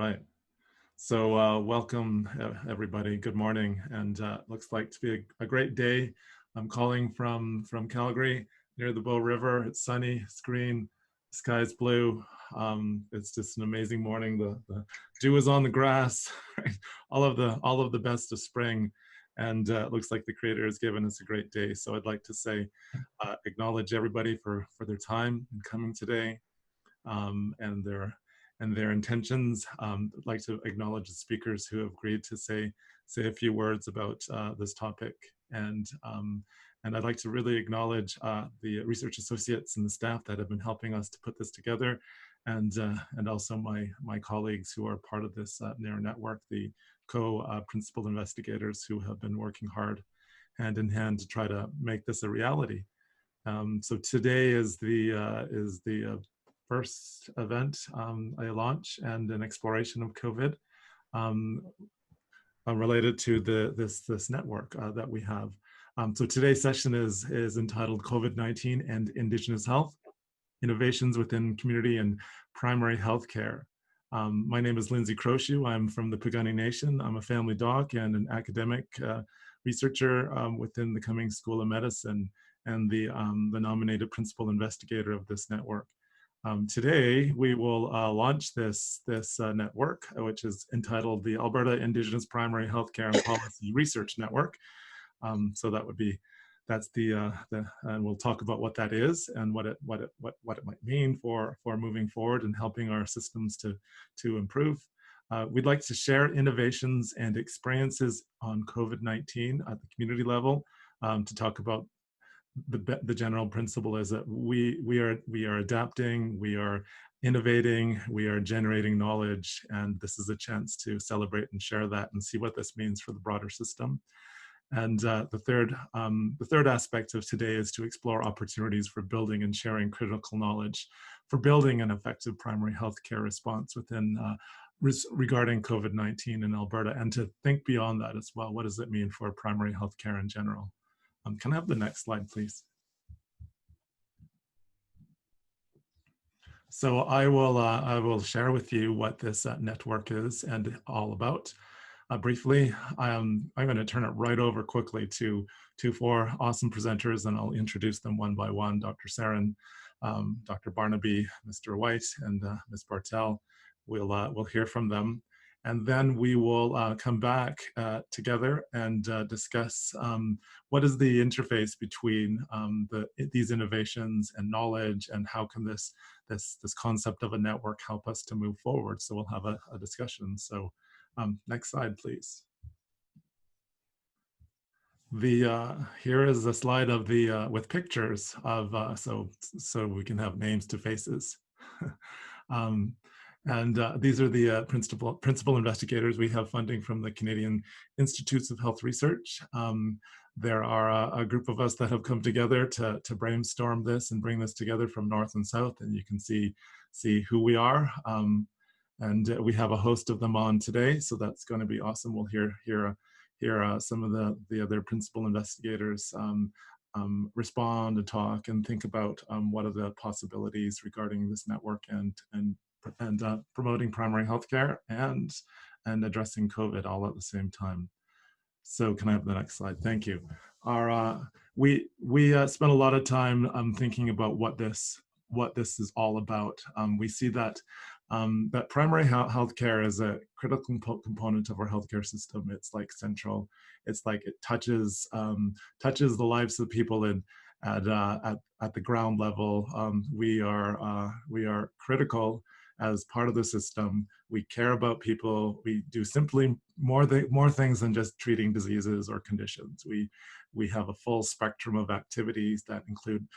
right. So welcome everybody. Good morning, and looks like to be a great day. I'm calling from Calgary, near the Bow River. It's sunny, it's green, the sky's blue. It's just an amazing morning. The dew is on the grass. Right? All of the best of spring, and it looks like the Creator has given us a great day. So I'd like to say, acknowledge everybody for their time in coming today. And their intentions. I'd like to acknowledge the speakers who have agreed to say a few words about this topic, and I'd like to really acknowledge the research associates and the staff that have been helping us to put this together, and also my colleagues who are part of this NARE network, the co-principal investigators who have been working hard hand in hand to try to make this a reality. So today is the first event, a launch and an exploration of COVID related to this network that we have. So today's session is entitled COVID-19 and Indigenous Health, Innovations Within Community and Primary Healthcare. My name is Lindsay Croshew. I'm from the Piikani Nation. I'm a family doc and an academic researcher within the Cummings School of Medicine, and the nominated principal investigator of this network. Today, we will launch this network, which is entitled the Alberta Indigenous Primary Healthcare and Policy Research Network. So that's and we'll talk about what that is and what it might mean for moving forward and helping our systems to improve. We'd like to share innovations and experiences on COVID-19 at the community level, to talk about the general principle is that we are adapting, we are innovating, we are generating knowledge, and this is a chance to celebrate and share that and see what this means for the broader system. And the third aspect of today is to explore opportunities for building and sharing critical knowledge for building an effective primary health care response within regarding COVID-19 in Alberta, and to think beyond that as well. What does it mean for primary health care in general? Can I have the next slide, please? So I will share with you what this network is and all about. Briefly, I'm going to turn it right over quickly to four awesome presenters, and I'll introduce them one by one. Dr. Sarin, Dr. Barnabe, Mr. White, and Ms. Bartel. We'll hear from them. And then we will come back together and discuss what is the interface between these innovations and knowledge, and how can this concept of a network help us to move forward. So we'll have a discussion. So next slide, please. Here is a slide of the with pictures of so we can have names to faces. And these are the principal investigators. We have funding from the Canadian Institutes of Health Research. There are a group of us that have come together to brainstorm this and bring this together from north and south, and you can see who we are. And we have a host of them on today, so that's going to be awesome. We'll hear some of the other principal investigators respond and talk and think about what are the possibilities regarding this network and promoting primary healthcare and addressing COVID all at the same time. So can I have the next slide? Thank you. We spent a lot of time thinking about what this is all about. We see that that primary healthcare is a critical component of our healthcare system. It's like central. It's like it touches the lives of people at the ground level. We are critical as part of the system. We care about people. We do simply more things than just treating diseases or conditions. We have a full spectrum of activities that include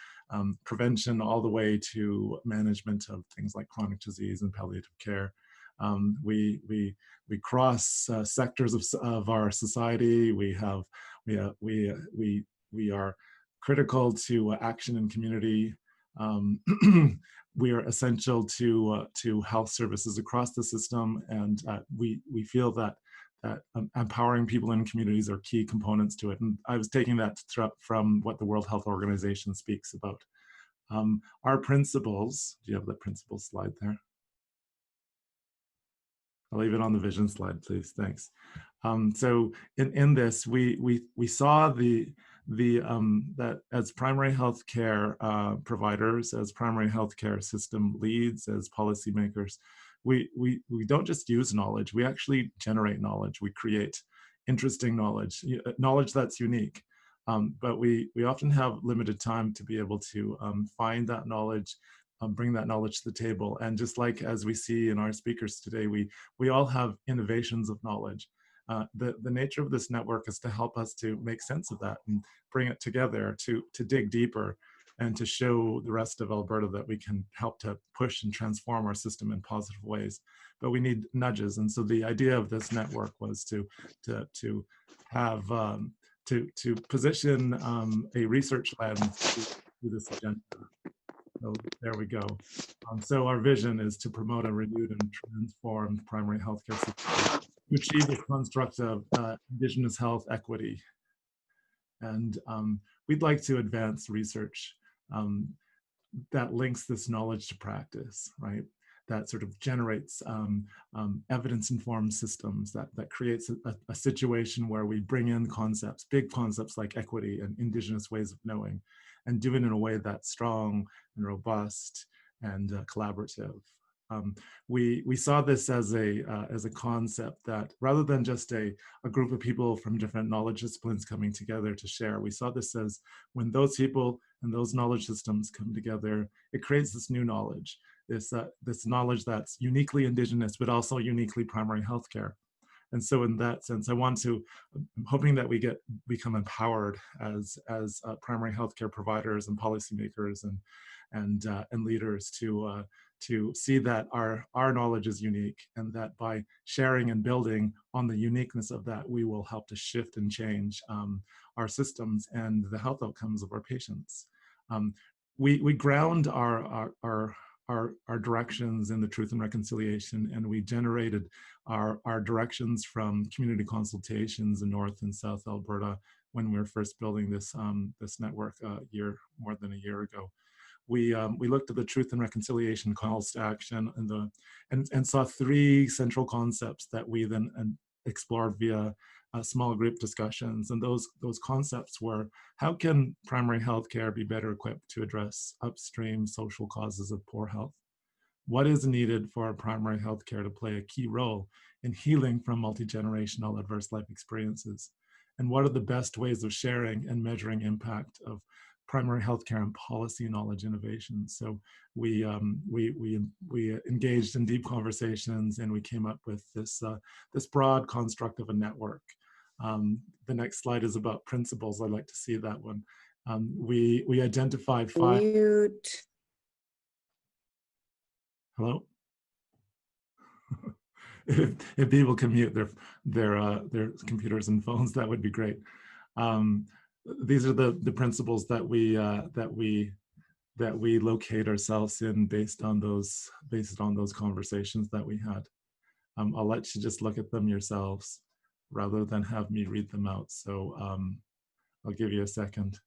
prevention all the way to management of things like chronic disease and palliative care. We cross sectors of our society. We are critical to action in community. We are essential to health services across the system, and we feel that empowering people in communities are key components to it. And I was taking that from what the World Health Organization speaks about. Our principles, do you have the principles slide there? I'll leave it on the vision slide, please. Thanks. So in this, we saw that as primary health care providers, as primary health care system leads, as policymakers, we don't just use knowledge, we actually generate knowledge, we create interesting knowledge, knowledge that's unique. But we often have limited time to be able to find that knowledge, bring that knowledge to the table. And just like as we see in our speakers today, we all have innovations of knowledge. The nature of this network is to help us to make sense of that and bring it together, to dig deeper and to show the rest of Alberta that we can help to push and transform our system in positive ways. But we need nudges. And so the idea of this network was to have to position a research lens to this agenda. So there we go. So our vision is to promote a renewed and transformed primary healthcare system to achieve this construct of Indigenous health equity. And we'd like to advance research that links this knowledge to practice, right? That sort of generates evidence-informed systems, that creates a situation where we bring in concepts, big concepts like equity and Indigenous ways of knowing, and do it in a way that's strong and robust and collaborative. We saw this as a concept that rather than just a group of people from different knowledge disciplines coming together to share, we saw this as when those people and those knowledge systems come together, it creates this new knowledge, this knowledge that's uniquely Indigenous, but also uniquely primary healthcare. And so in that sense, I'm hoping that we become empowered as primary healthcare providers and policymakers and leaders to see that our knowledge is unique, and that by sharing and building on the uniqueness of that, we will help to shift and change our systems and the health outcomes of our patients. We ground our directions in the Truth and Reconciliation, and we generated our directions from community consultations in North and South Alberta when we were first building this network more than a year ago. We looked at the Truth and Reconciliation calls to action and saw three central concepts that we then explored via small group discussions. And those concepts were: how can primary health care be better equipped to address upstream social causes of poor health? What is needed for primary health care to play a key role in healing from multi-generational adverse life experiences? And what are the best ways of sharing and measuring impact of primary healthcare and policy knowledge innovation? So we engaged in deep conversations, and we came up with this broad construct of a network. The next slide is about principles. I'd like to see that one. We identified 5. Mute. Hello. If people can mute their computers and phones, that would be great. These are the principles that we locate ourselves in based on those conversations that we had. I'll let you just look at them yourselves rather than have me read them out. So I'll give you a second.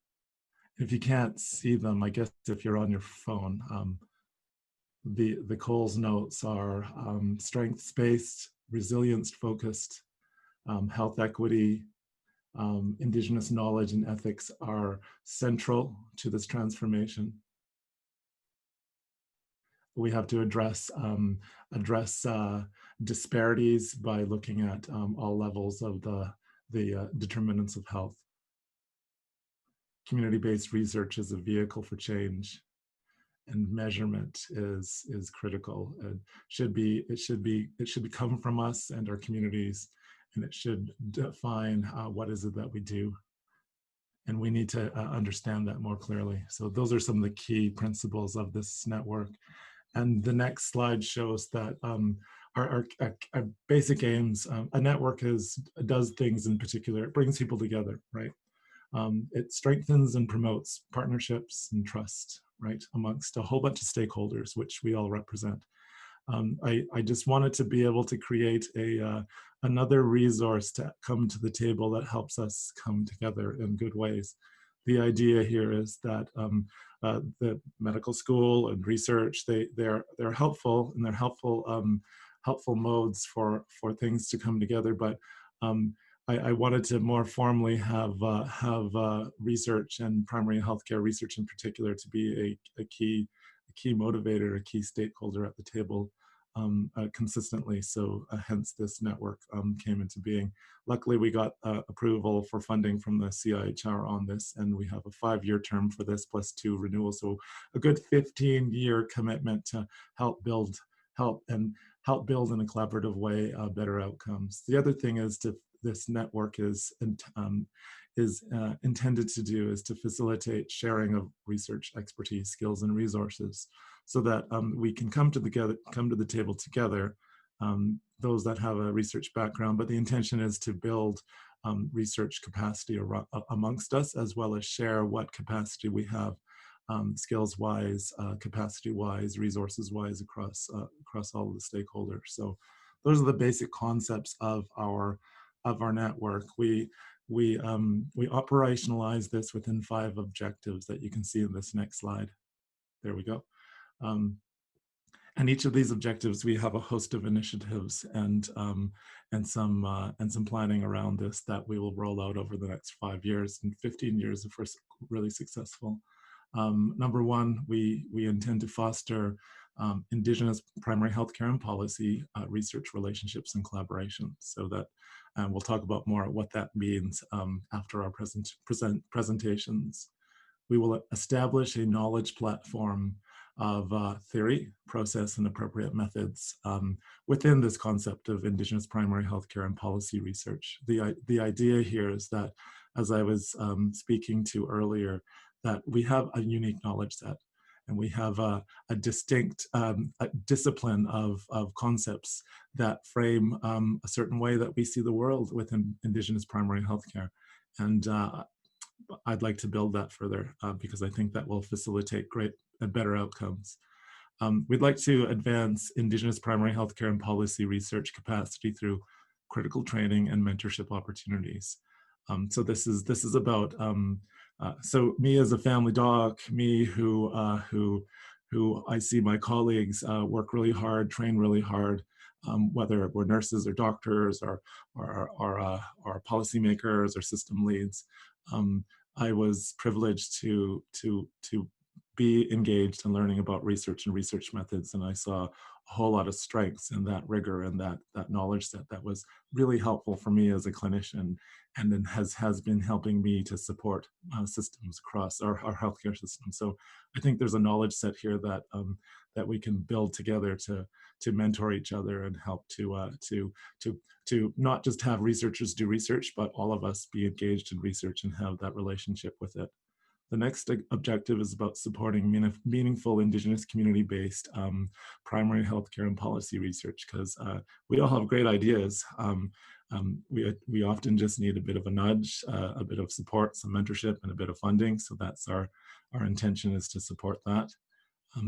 If you can't see them, I guess if you're on your phone, the Coles notes are strengths-based, resilience-focused, health equity, Indigenous knowledge and ethics are central to this transformation. We have to address disparities by looking at all levels of the determinants of health. Community-based research is a vehicle for change, and measurement is critical. It should come from us and our communities, and it should define what is it that we do. And we need to understand that more clearly. So those are some of the key principles of this network. And the next slide shows that our basic aims, a network does things in particular. It brings people together, right? It strengthens and promotes partnerships and trust, right, amongst a whole bunch of stakeholders, which we all represent. I just wanted to be able to create another resource to come to the table that helps us come together in good ways. The idea here is that the medical school and research, they're helpful, and they're helpful helpful modes for things to come together. But I wanted to more formally have research and primary healthcare research in particular to be a key motivator, a key stakeholder at the table consistently. So hence this network came into being. Luckily, we got approval for funding from the CIHR on this, and we have a 5-year term for this plus 2 renewals. So a good 15-year commitment to help build, help build in a collaborative way better outcomes. The other thing is this network is intended to do is to facilitate sharing of research expertise, skills, and resources, so that we can come to the table together, those that have a research background. But the intention is to build research capacity amongst us, as well as share what capacity we have, skills-wise, capacity-wise, resources-wise, across all of the stakeholders. So those are the basic concepts of our network. We operationalize this within 5 objectives that you can see in this next slide. There we go. And each of these objectives, we have a host of initiatives and some planning around this that we will roll out over the next 5 years and 15 years if we're really successful. Number 1, we intend to foster Indigenous primary healthcare and policy research relationships and collaboration, so that, and we'll talk about more what that means after our presentations. We will establish a knowledge platform of theory, process, and appropriate methods within this concept of Indigenous primary healthcare and policy research. The idea here is that, as I was speaking to earlier, that we have a unique knowledge set, and we have a distinct a discipline of concepts that frame a certain way that we see the world within Indigenous primary healthcare. And I'd like to build that further because I think that will facilitate great and better outcomes. We'd like to advance Indigenous primary healthcare and policy research capacity through critical training and mentorship opportunities. So this is about so me as a family doc, me who I see my colleagues work really hard, train really hard, whether we're nurses or doctors or policymakers or system leads. I was privileged to be engaged in learning about research and research methods, and I saw a whole lot of strengths in that rigor and that knowledge set that was really helpful for me as a clinician, and then has been helping me to support systems across our healthcare system. So I think there's a knowledge set here that that we can build together to mentor each other and help to not just have researchers do research, but all of us be engaged in research and have that relationship with it. The next objective is about supporting meaningful Indigenous community-based primary healthcare and policy research, because we all have great ideas. We often just need a bit of a nudge, a bit of support, some mentorship, and a bit of funding. So that's our intention, is to support that.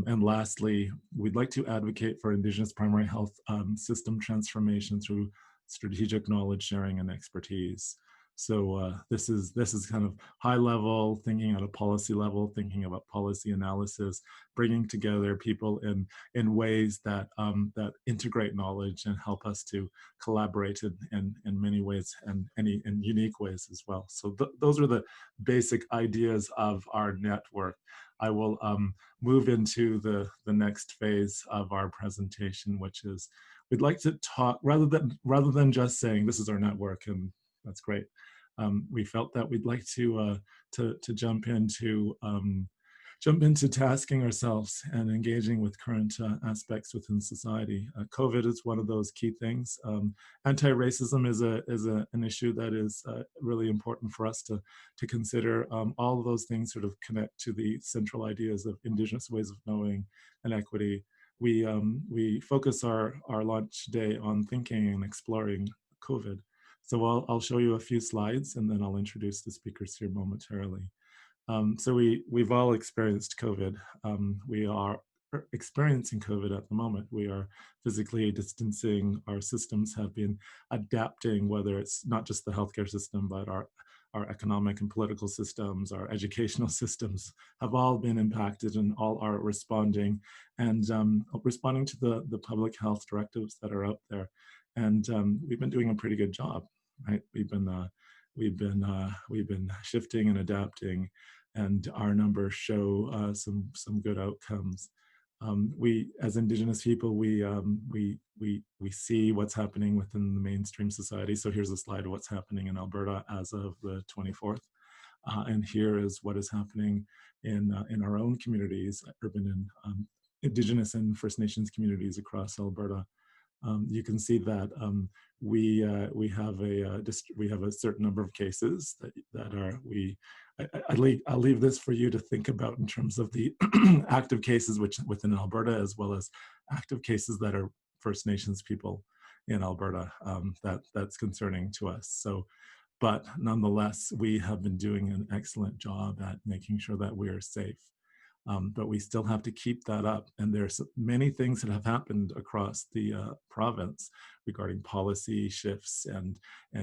And lastly, we'd like to advocate for Indigenous primary health system transformation through strategic knowledge sharing and expertise. So this is kind of high level thinking at a policy level, thinking about policy analysis, bringing together people in ways that that integrate knowledge and help us to collaborate in many ways and in unique ways as well. So those are the basic ideas of our network. I will move into the next phase of our presentation, which is we'd like to talk rather than just saying this is our network and that's great. We felt that we'd like to jump into tasking ourselves and engaging with current aspects within society. COVID is one of those key things. Anti-racism is an issue that is really important for us to consider. All of those things sort of connect to the central ideas of Indigenous ways of knowing and equity. We focus our launch day on thinking and exploring COVID. So I'll show you a few slides and then I'll introduce the speakers here momentarily. So we've all experienced COVID. We are experiencing COVID at the moment. We are physically distancing. Our systems have been adapting, whether it's not just the healthcare system, but our our economic and political systems, our educational systems have all been impacted and all are responding and responding to the public health directives that are out there. And we've been doing a pretty good job, right? We've been shifting and adapting, and our numbers show some good outcomes. We, as Indigenous people, we see what's happening within the mainstream society. So here's a slide of what's happening in Alberta as of the 24th. And here is what is happening in our own communities, urban and Indigenous and First Nations communities across Alberta. You can see that we have a certain number of cases that are I'll leave this for you to think about in terms of the active cases within Alberta, as well as active cases that are First Nations people in Alberta. That's concerning to us. So, but nonetheless, we have been doing an excellent job at making sure that we are safe. But we still have to keep that up. And there's many things that have happened across the province regarding policy shifts and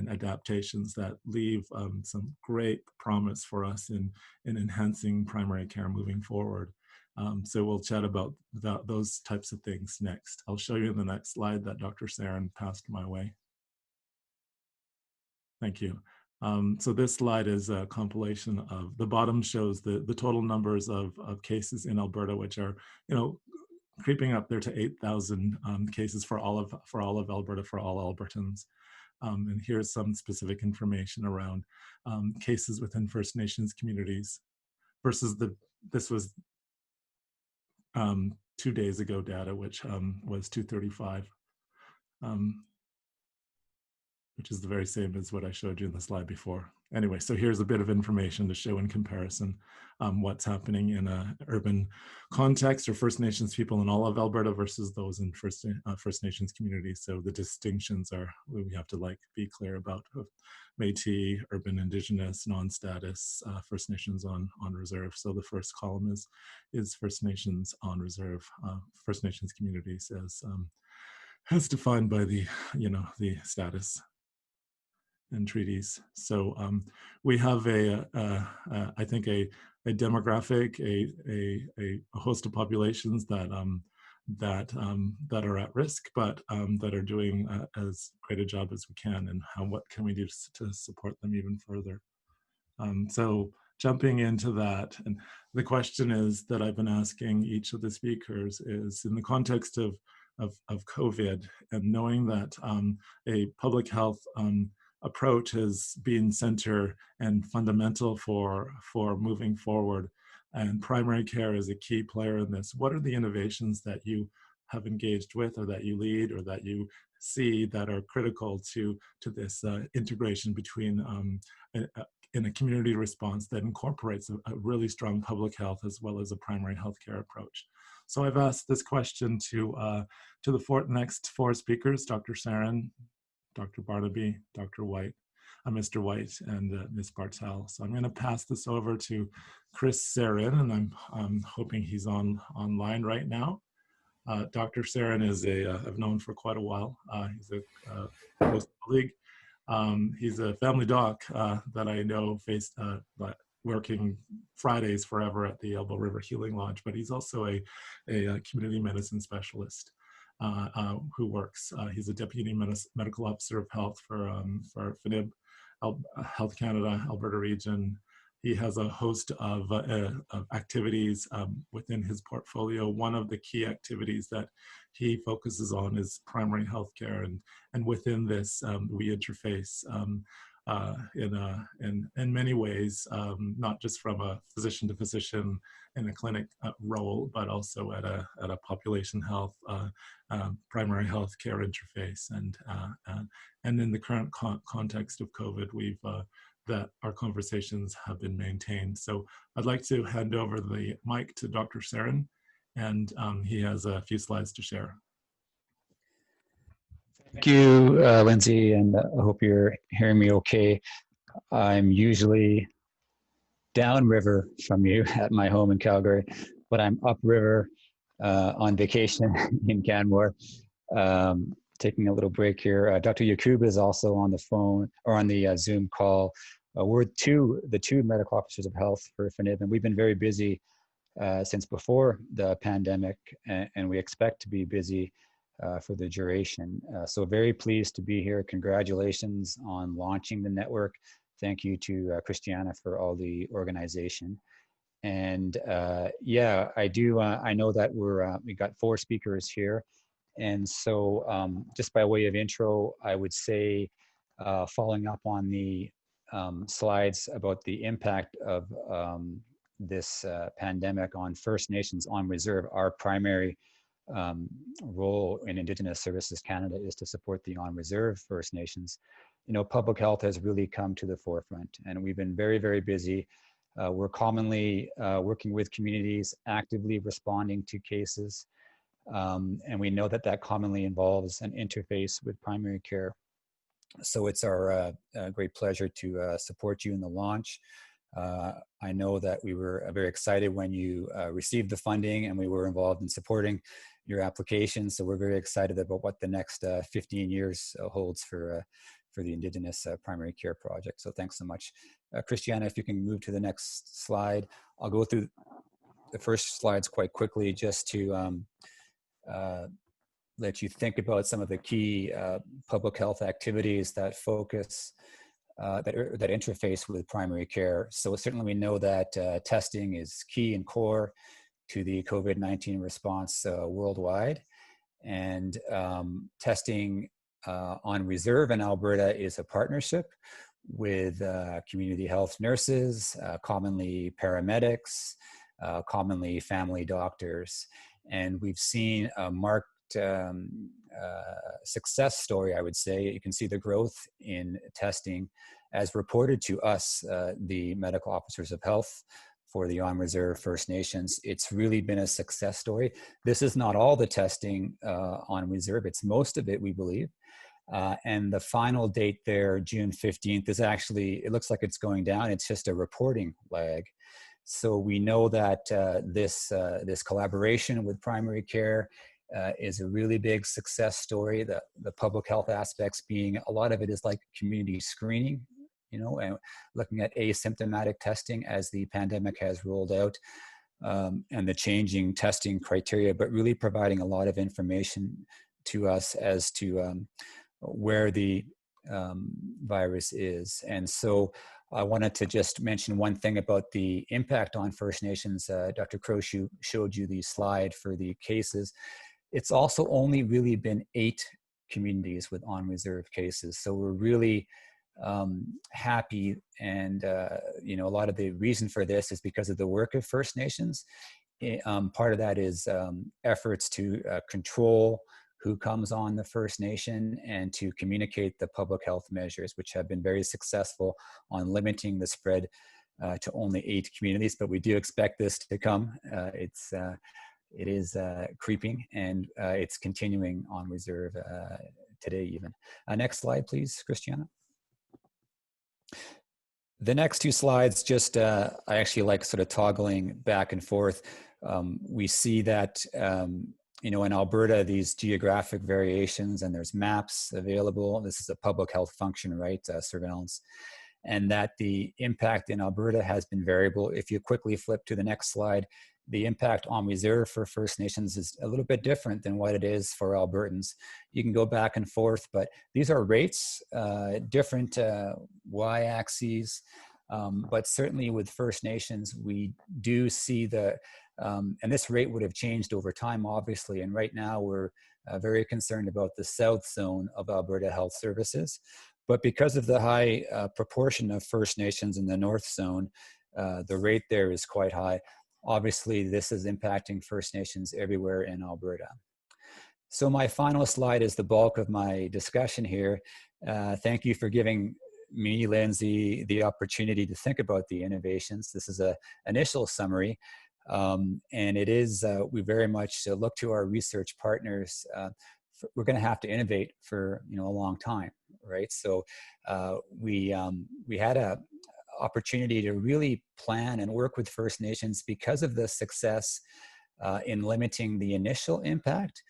adaptations that leave some great promise for us in enhancing primary care moving forward. So we'll chat about those types of things next. I'll show you in the next slide that Dr. Sarin passed my way. Thank you. So this slide is a compilation of, the bottom shows the total numbers of cases in Alberta, which are, creeping up there to 8,000 cases for all of Alberta, for all Albertans. And here's some specific information around cases within First Nations communities versus this was 2 days ago data, which was 235. Which is the very same as what I showed you in the slide before. Anyway, so here's a bit of information to show in comparison what's happening in an urban context or First Nations people in all of Alberta versus those in First Nations communities. So the distinctions are, we have to be clear about Métis, urban, Indigenous, non-status, First Nations on reserve. So the first column is First Nations on reserve, First Nations communities as defined by the status and treaties. So we have I think a demographic, a host of populations that are at risk, but that are doing as great a job as we can, and what can we do to support them even further. So jumping into that, and the question is that I've been asking each of the speakers is, in the context of COVID, and knowing that a public health approach has been center and fundamental for moving forward, and primary care is a key player in this. What are the innovations that you have engaged with, or that you lead, or that you see that are critical to this integration between in a community response that incorporates a really strong public health as well as a primary healthcare approach? So I've asked this question to the next four speakers: Dr. Sarin, Dr. Barnabe, Dr. White, Mr. White, and Ms. Bartel. So I'm going to pass this over to Chris Sarin, and I'm hoping he's online right now. Dr. Sarin is I've known for quite a while. He's a close colleague. He's a family doc that I know working Fridays forever at the Elbow River Healing Lodge, but he's also a community medicine specialist who works. He's a deputy medical officer of health for FNIB, Health Canada, Alberta region. He has a host of activities within his portfolio. One of the key activities that he focuses on is primary healthcare, and within this we interface in many ways, not just from a physician to physician in a clinic role, but also at a population health, primary health care interface. And in the current context of COVID, that our conversations have been maintained. So I'd like to hand over the mic to Dr. Sarin, and he has a few slides to share. Thank you, Lindsay, and I hope you're hearing me okay. I'm usually downriver from you at my home in Calgary, but I'm upriver on vacation in Canmore, taking a little break here. Dr. Yakub is also on the phone or on the Zoom call We're the two medical officers of health for FNIB, and we've been very busy since before the pandemic, and we expect to be busy for the duration. So very pleased to be here. Congratulations on launching the network. Thank you to Christiana for all the organization. And yeah, I know that we got 4 speakers here. And so just by way of intro, I would say, following up on the slides about the impact of this pandemic on First Nations on reserve, our primary role in Indigenous Services Canada is to support the on reserve First Nations. You know, public health has really come to the forefront, and we've been very, very busy. We're commonly working with communities, actively responding to cases, and we know that that commonly involves an interface with primary care. So it's our great pleasure to support you in the launch. I know that we were very excited when you received the funding, and we were involved in supporting your application. So we're very excited about what the next 15 years holds for the Indigenous Primary Care Project. So thanks so much. Christiana, if you can move to the next slide. I'll go through the first slides quite quickly just to let you think about some of the key public health activities that focus, that interface with primary care. So certainly we know that testing is key and core to the COVID-19 response worldwide. And testing on reserve in Alberta is a partnership with community health nurses, commonly paramedics, commonly family doctors. And we've seen a marked success story, I would say. You can see the growth in testing as reported to us, the medical officers of health for the on reserve First Nations. It's really been a success story. This is not all the testing on reserve, it's most of it, we believe. And the final date there, June 15th, is actually, it looks like it's going down. It's just a reporting lag. So we know that this collaboration with primary care is a really big success story. The public health aspects being, a lot of it is like community screening, you know, and looking at asymptomatic testing as the pandemic has rolled out, and the changing testing criteria, but really providing a lot of information to us as to where the virus is. And so I wanted to just mention one thing about the impact on First Nations. Dr. Crow showed you the slide for the cases. It's also only really been 8 communities with on-reserve cases. So we're really happy, and you know, a lot of the reason for this is because of the work of First Nations. Part of that is efforts to control who comes on the First Nation and to communicate the public health measures, which have been very successful on limiting the spread to only 8 communities. But we do expect this to come. It is creeping, and it's continuing on reserve today even. Next slide, please, Christiana. The next 2 slides, just I actually like sort of toggling back and forth. We see that you know, in Alberta, these geographic variations, and there's maps available. This is a public health function, right? Surveillance. And that the impact in Alberta has been variable. If you quickly flip to the next slide, the impact on reserve for First Nations is a little bit different than what it is for Albertans. You can go back and forth, but these are rates, different y-axes. But certainly with First Nations, we do see the, and this rate would have changed over time, obviously. And right now we're very concerned about the south zone of Alberta Health Services. But because of the high proportion of First Nations in the north zone, the rate there is quite high. Obviously, this is impacting First Nations everywhere in Alberta. So my final slide is the bulk of my discussion here. Thank you for giving me, Lindsay, the opportunity to think about the innovations. This is an initial summary, and it is, we very much look to our research partners. We're going to have to innovate for, you know, a long time, right? So we had a opportunity to really plan and work with First Nations because of the success in limiting the initial impact.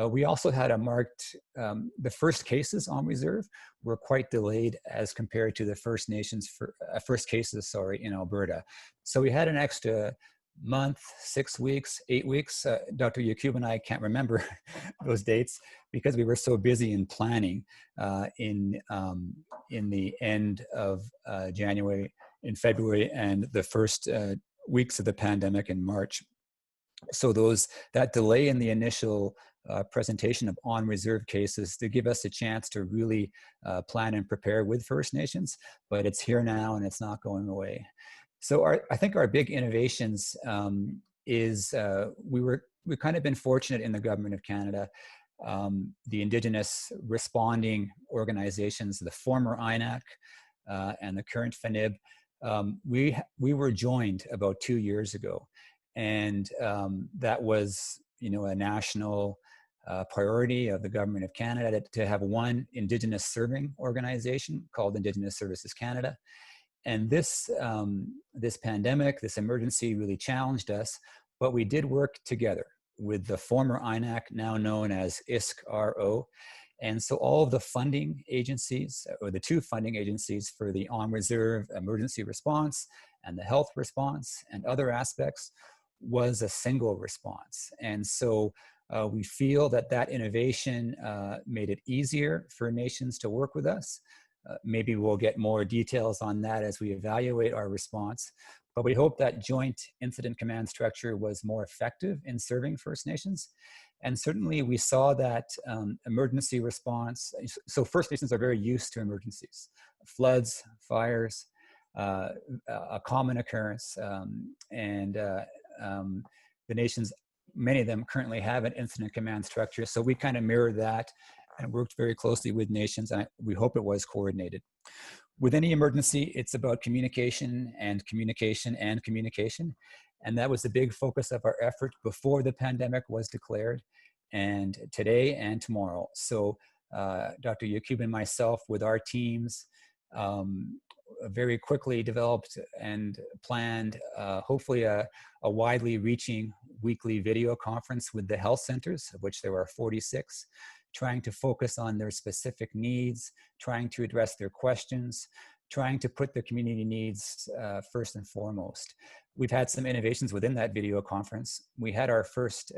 We also had a marked, the first cases on reserve were quite delayed as compared to the First Nations, first cases, sorry, in Alberta. So we had an extra month, 6 weeks, 8 weeks. Dr. Yakub and I can't remember those dates because we were so busy in planning in the end of January, in February, and the first weeks of the pandemic in March. So that delay in the initial presentation of on-reserve cases to give us a chance to really plan and prepare with First Nations, but it's here now and it's not going away. So I think our big innovations is we've kind of been fortunate in the Government of Canada. The Indigenous responding organizations, the former INAC and the current FNIB, we were joined about 2 years ago. And that was, a national priority of the Government of Canada to have one Indigenous serving organization called Indigenous Services Canada. And this pandemic, this emergency really challenged us, but we did work together with the former INAC, now known as IPHCPR. And so all of the funding agencies, or the two funding agencies for the on-reserve emergency response and the health response and other aspects, was a single response. And so we feel that innovation made it easier for nations to work with us. Maybe we'll get more details on that as we evaluate our response. But we hope that joint incident command structure was more effective in serving First Nations. And certainly we saw that emergency response, so First Nations are very used to emergencies, floods, fires, a common occurrence, and the nations, many of them currently have an incident command structure. So we kind of mirrored that and worked very closely with nations, and we hope it was coordinated. With any emergency, it's about communication and communication and communication. And that was the big focus of our effort before the pandemic was declared, and today and tomorrow. So Dr. Yakub and myself, with our teams, very quickly developed and planned, hopefully a widely reaching weekly video conference with the health centers, of which there are 46, trying to focus on their specific needs, trying to address their questions, trying to put the community needs first and foremost. We've had some innovations within that video conference. We had our first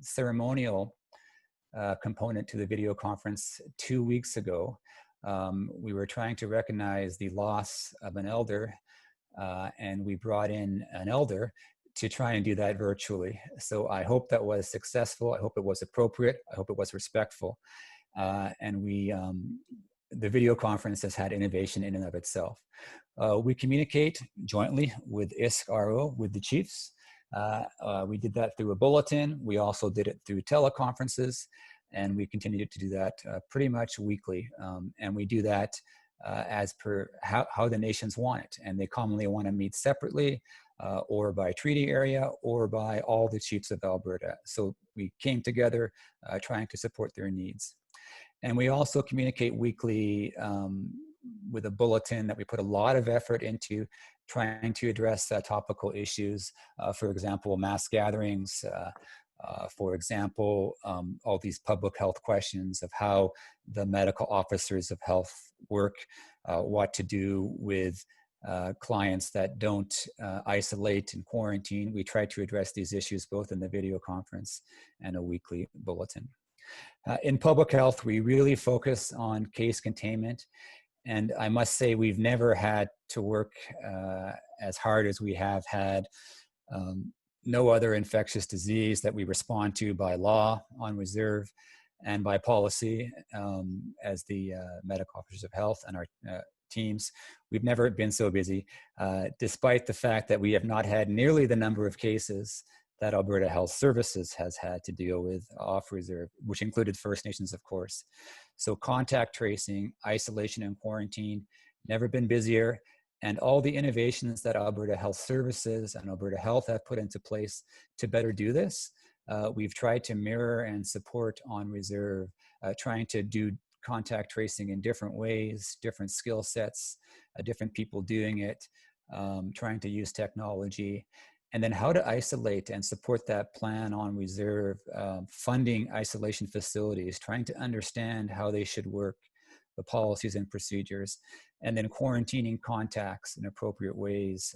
ceremonial component to the video conference 2 weeks ago. We were trying to recognize the loss of an elder, and we brought in an elder to try and do that virtually. So I hope that was successful. I hope it was appropriate. I hope it was respectful. And the video conference has had innovation in and of itself. We communicate jointly with IPHCPR, with the chiefs. We did that through a bulletin. We also did it through teleconferences, and we continue to do that pretty much weekly. And we do that as per how the nations want it. And they commonly want to meet separately, or by treaty area, or by all the chiefs of Alberta. So we came together trying to support their needs. And we also communicate weekly with a bulletin that we put a lot of effort into trying to address topical issues. For example, mass gatherings, for example, all these public health questions of how the medical officers of health work, what to do with clients that don't isolate and quarantine. We try to address these issues both in the video conference and a weekly bulletin. In public health, we really focus on case containment. And I must say, we've never had to work as hard as we have had. No other infectious disease that we respond to by law, on reserve, and by policy as the medical officers of health and our teams. We've never been so busy, despite the fact that we have not had nearly the number of cases that Alberta Health Services has had to deal with off reserve, which included First Nations, of course. So contact tracing, isolation and quarantine, never been busier. And all the innovations that Alberta Health Services and Alberta Health have put into place to better do this, we've tried to mirror and support on reserve, trying to do contact tracing in different ways, different skill sets, different people doing it, trying to use technology. and then how to isolate and support that plan on reserve, funding isolation facilities, trying to understand how they should work, the policies and procedures, and then quarantining contacts in appropriate ways.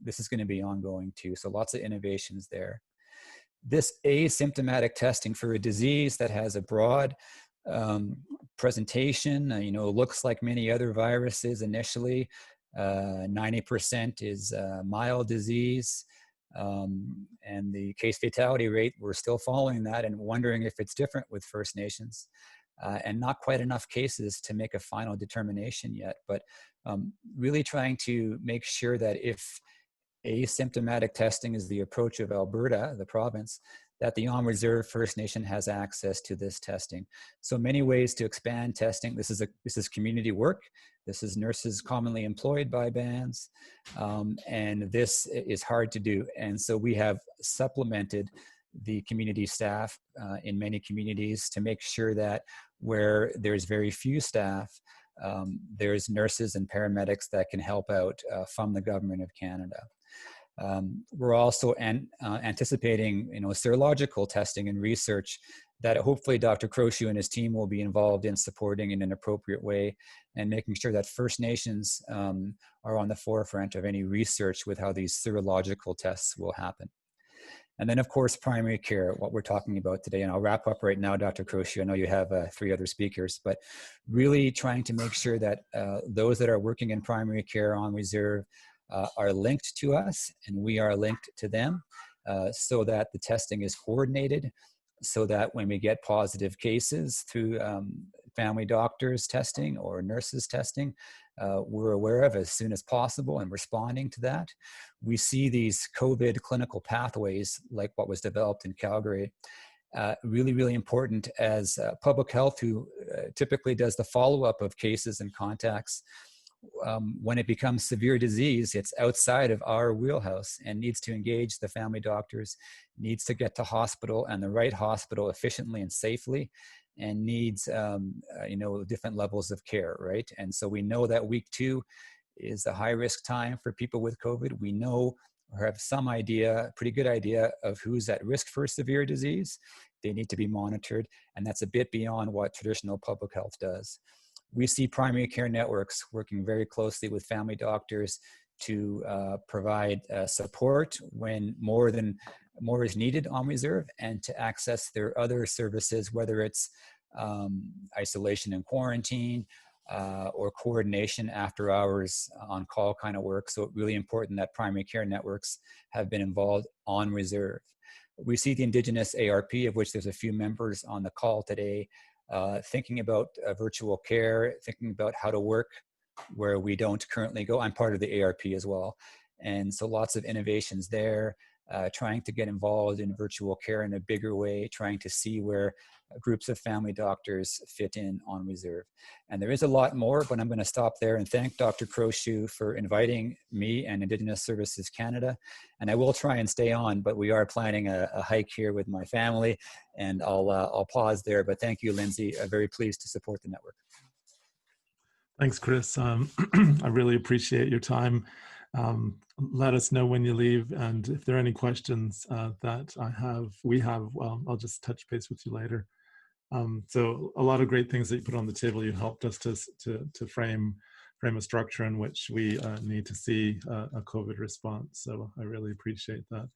This is going to be ongoing too, so lots of innovations there. This asymptomatic testing for a disease that has a broad presentation, looks like many other viruses initially. 90% is mild disease, and the case fatality rate, we're still following that and wondering if it's different with First Nations, and not quite enough cases to make a final determination yet, but really trying to make sure that if asymptomatic testing is the approach of Alberta, the province, that the on-reserve First Nation has access to this testing. So many ways to expand testing. This is community work. This is nurses commonly employed by bands, and this is hard to do. And so we have supplemented the community staff in many communities to make sure that where there's very few staff, there's nurses and paramedics that can help out from the Government of Canada. We're also anticipating, serological testing and research that hopefully Dr. Croshu and his team will be involved in supporting in an appropriate way, and making sure that First Nations are on the forefront of any research with how these serological tests will happen. And then, of course, primary care, what we're talking about today. And I'll wrap up right now, Dr. Croshu. I know you have 3 other speakers, but really trying to make sure that those that are working in primary care on reserve are linked to us, and we are linked to them, so that the testing is coordinated, so that when we get positive cases through family doctors testing or nurses testing, we're aware of as soon as possible and responding to that. We see these COVID clinical pathways, like what was developed in Calgary, really, really important as public health, who typically does the follow-up of cases and contacts. When it becomes severe disease, it's outside of our wheelhouse and needs to engage the family doctors, needs to get to hospital, and the right hospital efficiently and safely, and needs different levels of care, right? And so we know that week 2 is a high risk time for people with COVID. We know, or have some idea, pretty good idea, of who's at risk for severe disease. They need to be monitored, and that's a bit beyond what traditional public health does. We see primary care networks working very closely with family doctors to provide support when more is needed on reserve, and to access their other services, whether it's isolation and quarantine, or coordination after hours on call kind of work. So it's really important that primary care networks have been involved on reserve. We see the Indigenous ARP, of which there's a few members on the call today, thinking about virtual care, thinking about how to work where we don't currently go. I'm part of the ARP as well. And so lots of innovations there, trying to get involved in virtual care in a bigger way, trying to see where groups of family doctors fit in on reserve. And there is a lot more, but I'm going to stop there and thank Dr. Croshu for inviting me and Indigenous Services Canada. And I will try and stay on, but we are planning a hike here with my family, and I'll pause there. But thank you, Lindsay. I'm very pleased to support the network. Thanks, Chris. I really appreciate your time. Let us know when you leave, and if there are any questions that we have, well, I'll just touch base with you later. So a lot of great things that you put on the table. You helped us to frame a structure in which we need to see a COVID response. So I really appreciate that.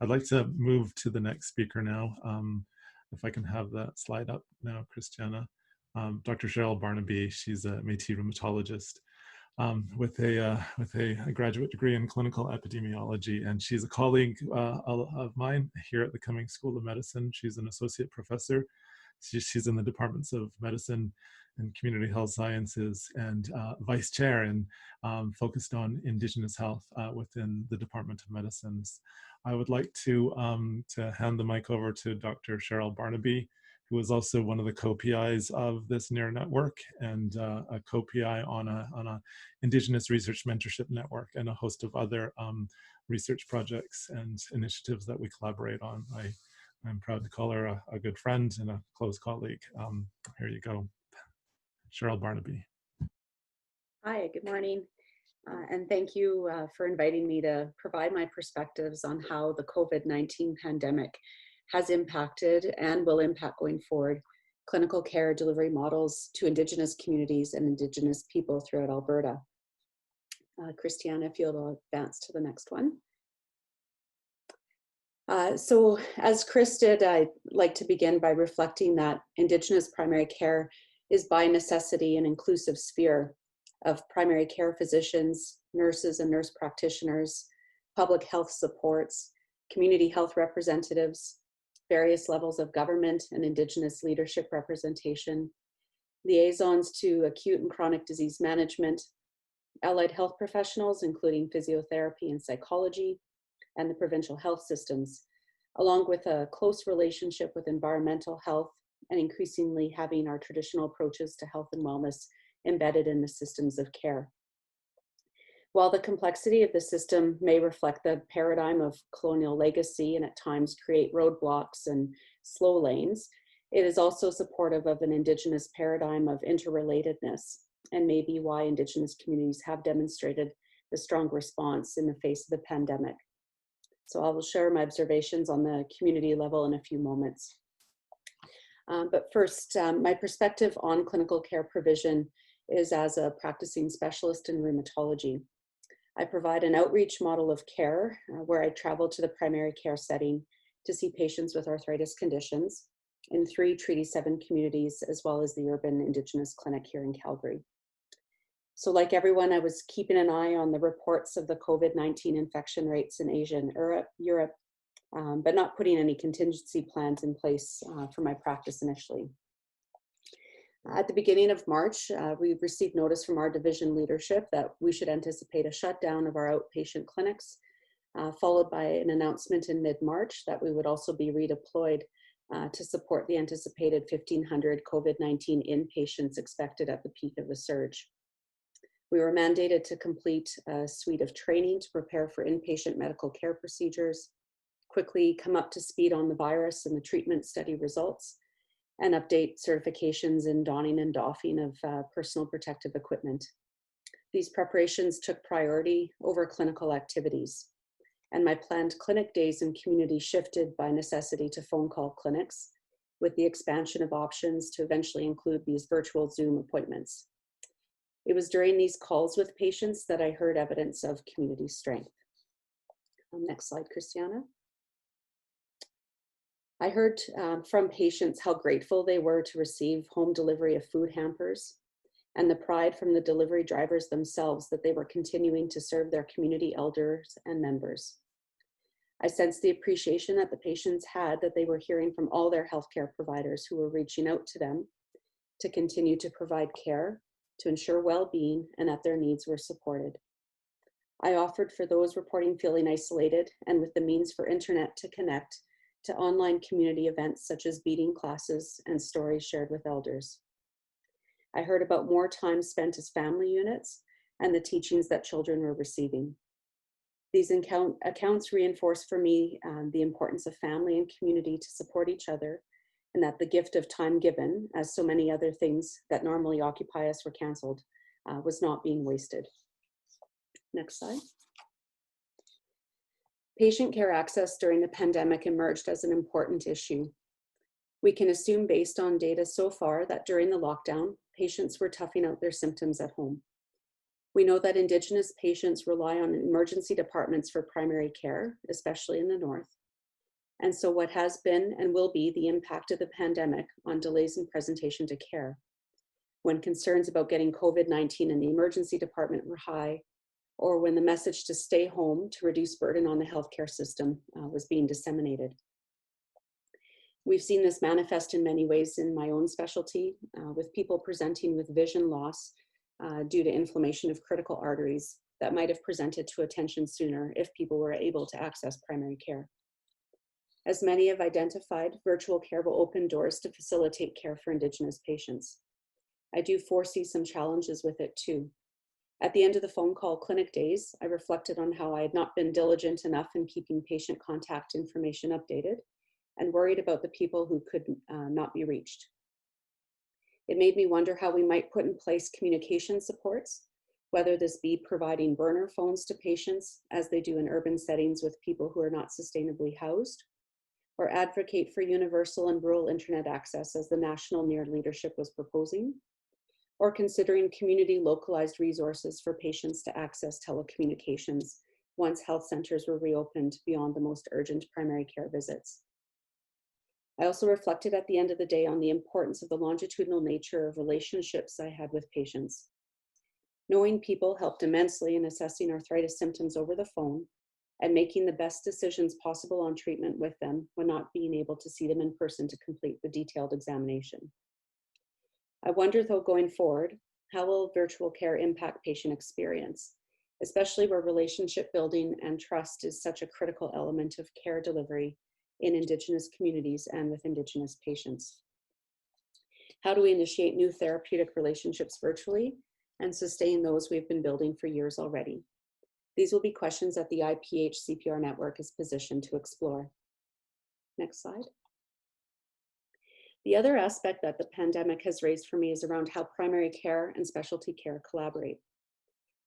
I'd like to move to the next speaker now. If I can have that slide up now, Christiana. Dr. Cheryl Barnabe. She's a Métis rheumatologist with a graduate degree in clinical epidemiology, and she's a colleague of mine here at the Cummings School of Medicine. She's an associate professor. She's in the departments of medicine and community health sciences, and vice chair, and focused on Indigenous health within the Department of Medicines. I would like to hand the mic over to Dr. Cheryl Barnabe, who is also one of the co-PIs of this NEAR network, and a co-PI on a Indigenous Research Mentorship Network, and a host of other research projects and initiatives that we collaborate on. I'm proud to call her a good friend and a close colleague. Here you go, Cheryl Barnabe. Hi, good morning. And thank you for inviting me to provide my perspectives on how the COVID-19 pandemic has impacted and will impact going forward clinical care delivery models to Indigenous communities and Indigenous people throughout Alberta. Christiana, if you'll advance to the next one. So as Chris did, I'd like to begin by reflecting that Indigenous primary care is by necessity an inclusive sphere of primary care physicians, nurses and nurse practitioners, public health supports, community health representatives, various levels of government and Indigenous leadership representation, liaisons to acute and chronic disease management, allied health professionals, including physiotherapy and psychology, and the provincial health systems, along with a close relationship with environmental health and increasingly having our traditional approaches to health and wellness embedded in the systems of care. While the complexity of the system may reflect the paradigm of colonial legacy and at times create roadblocks and slow lanes, it is also supportive of an Indigenous paradigm of interrelatedness, and may be why Indigenous communities have demonstrated the strong response in the face of the pandemic. So I will share my observations on the community level in a few moments. But first, my perspective on clinical care provision is as a practicing specialist in rheumatology. I provide an outreach model of care where I travel to the primary care setting to see patients with arthritis conditions in 3 Treaty 7 communities, as well as the urban Indigenous clinic here in Calgary. So like everyone, I was keeping an eye on the reports of the COVID-19 infection rates in Asia and Europe, but not putting any contingency plans in place for my practice initially. At the beginning of March, we received notice from our division leadership that we should anticipate a shutdown of our outpatient clinics, followed by an announcement in mid-March that we would also be redeployed to support the anticipated 1,500 COVID-19 inpatients expected at the peak of the surge. We were mandated to complete a suite of training to prepare for inpatient medical care procedures, quickly come up to speed on the virus and the treatment study results, and update certifications in donning and doffing of personal protective equipment. These preparations took priority over clinical activities, and my planned clinic days in community shifted by necessity to phone call clinics, with the expansion of options to eventually include these virtual Zoom appointments. It was during these calls with patients that I heard evidence of community strength. Next slide, Christiana. I heard from patients how grateful they were to receive home delivery of food hampers, and the pride from the delivery drivers themselves that they were continuing to serve their community elders and members. I sensed the appreciation that the patients had that they were hearing from all their healthcare providers who were reaching out to them to continue to provide care, to ensure well-being, and that their needs were supported. I offered for those reporting feeling isolated and with the means for internet to connect to online community events such as beading classes and stories shared with elders. I heard about more time spent as family units and the teachings that children were receiving. These accounts reinforced for me the importance of family and community to support each other, and that the gift of time given, as so many other things that normally occupy us were canceled, was not being wasted. Next slide. Patient care access during the pandemic emerged as an important issue. We can assume based on data so far that during the lockdown, patients were toughing out their symptoms at home. We know that Indigenous patients rely on emergency departments for primary care, especially in the North. And so what has been and will be the impact of the pandemic on delays in presentation to care, when concerns about getting COVID-19 in the emergency department were high, or when the message to stay home to reduce burden on the healthcare system was being disseminated. We've seen this manifest in many ways in my own specialty, with people presenting with vision loss due to inflammation of critical arteries that might have presented to attention sooner if people were able to access primary care. As many have identified, virtual care will open doors to facilitate care for Indigenous patients. I do foresee some challenges with it too. At the end of the phone call clinic days, I reflected on how I had not been diligent enough in keeping patient contact information updated and worried about the people who could not be reached. It made me wonder how we might put in place communication supports whether this be providing burner phones to patients as they do in urban settings with people who are not sustainably housed, or advocate for universal and rural internet access as the national NEAR leadership was proposing, or considering community localized resources for patients to access telecommunications once health centers were reopened beyond the most urgent primary care visits. I also reflected at the end of the day on the importance of the longitudinal nature of relationships I had with patients. Knowing people helped immensely in assessing arthritis symptoms over the phone and making the best decisions possible on treatment with them when not being able to see them in person to complete the detailed examination. I wonder, though, going forward, how will virtual care impact patient experience, especially where relationship building and trust is such a critical element of care delivery in Indigenous communities and with Indigenous patients? How do we initiate new therapeutic relationships virtually and sustain those we've been building for years already? These will be questions that the IPHCPR network is positioned to explore. Next slide. The other aspect that the pandemic has raised for me is around how primary care and specialty care collaborate.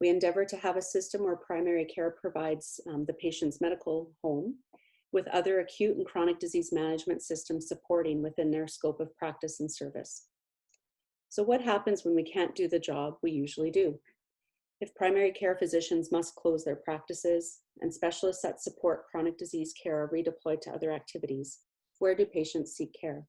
We endeavor to have a system where primary care provides the patient's medical home with other acute and chronic disease management systems supporting within their scope of practice and service. So what happens when we can't do the job we usually do? If primary care physicians must close their practices and specialists that support chronic disease care are redeployed to other activities, where do patients seek care?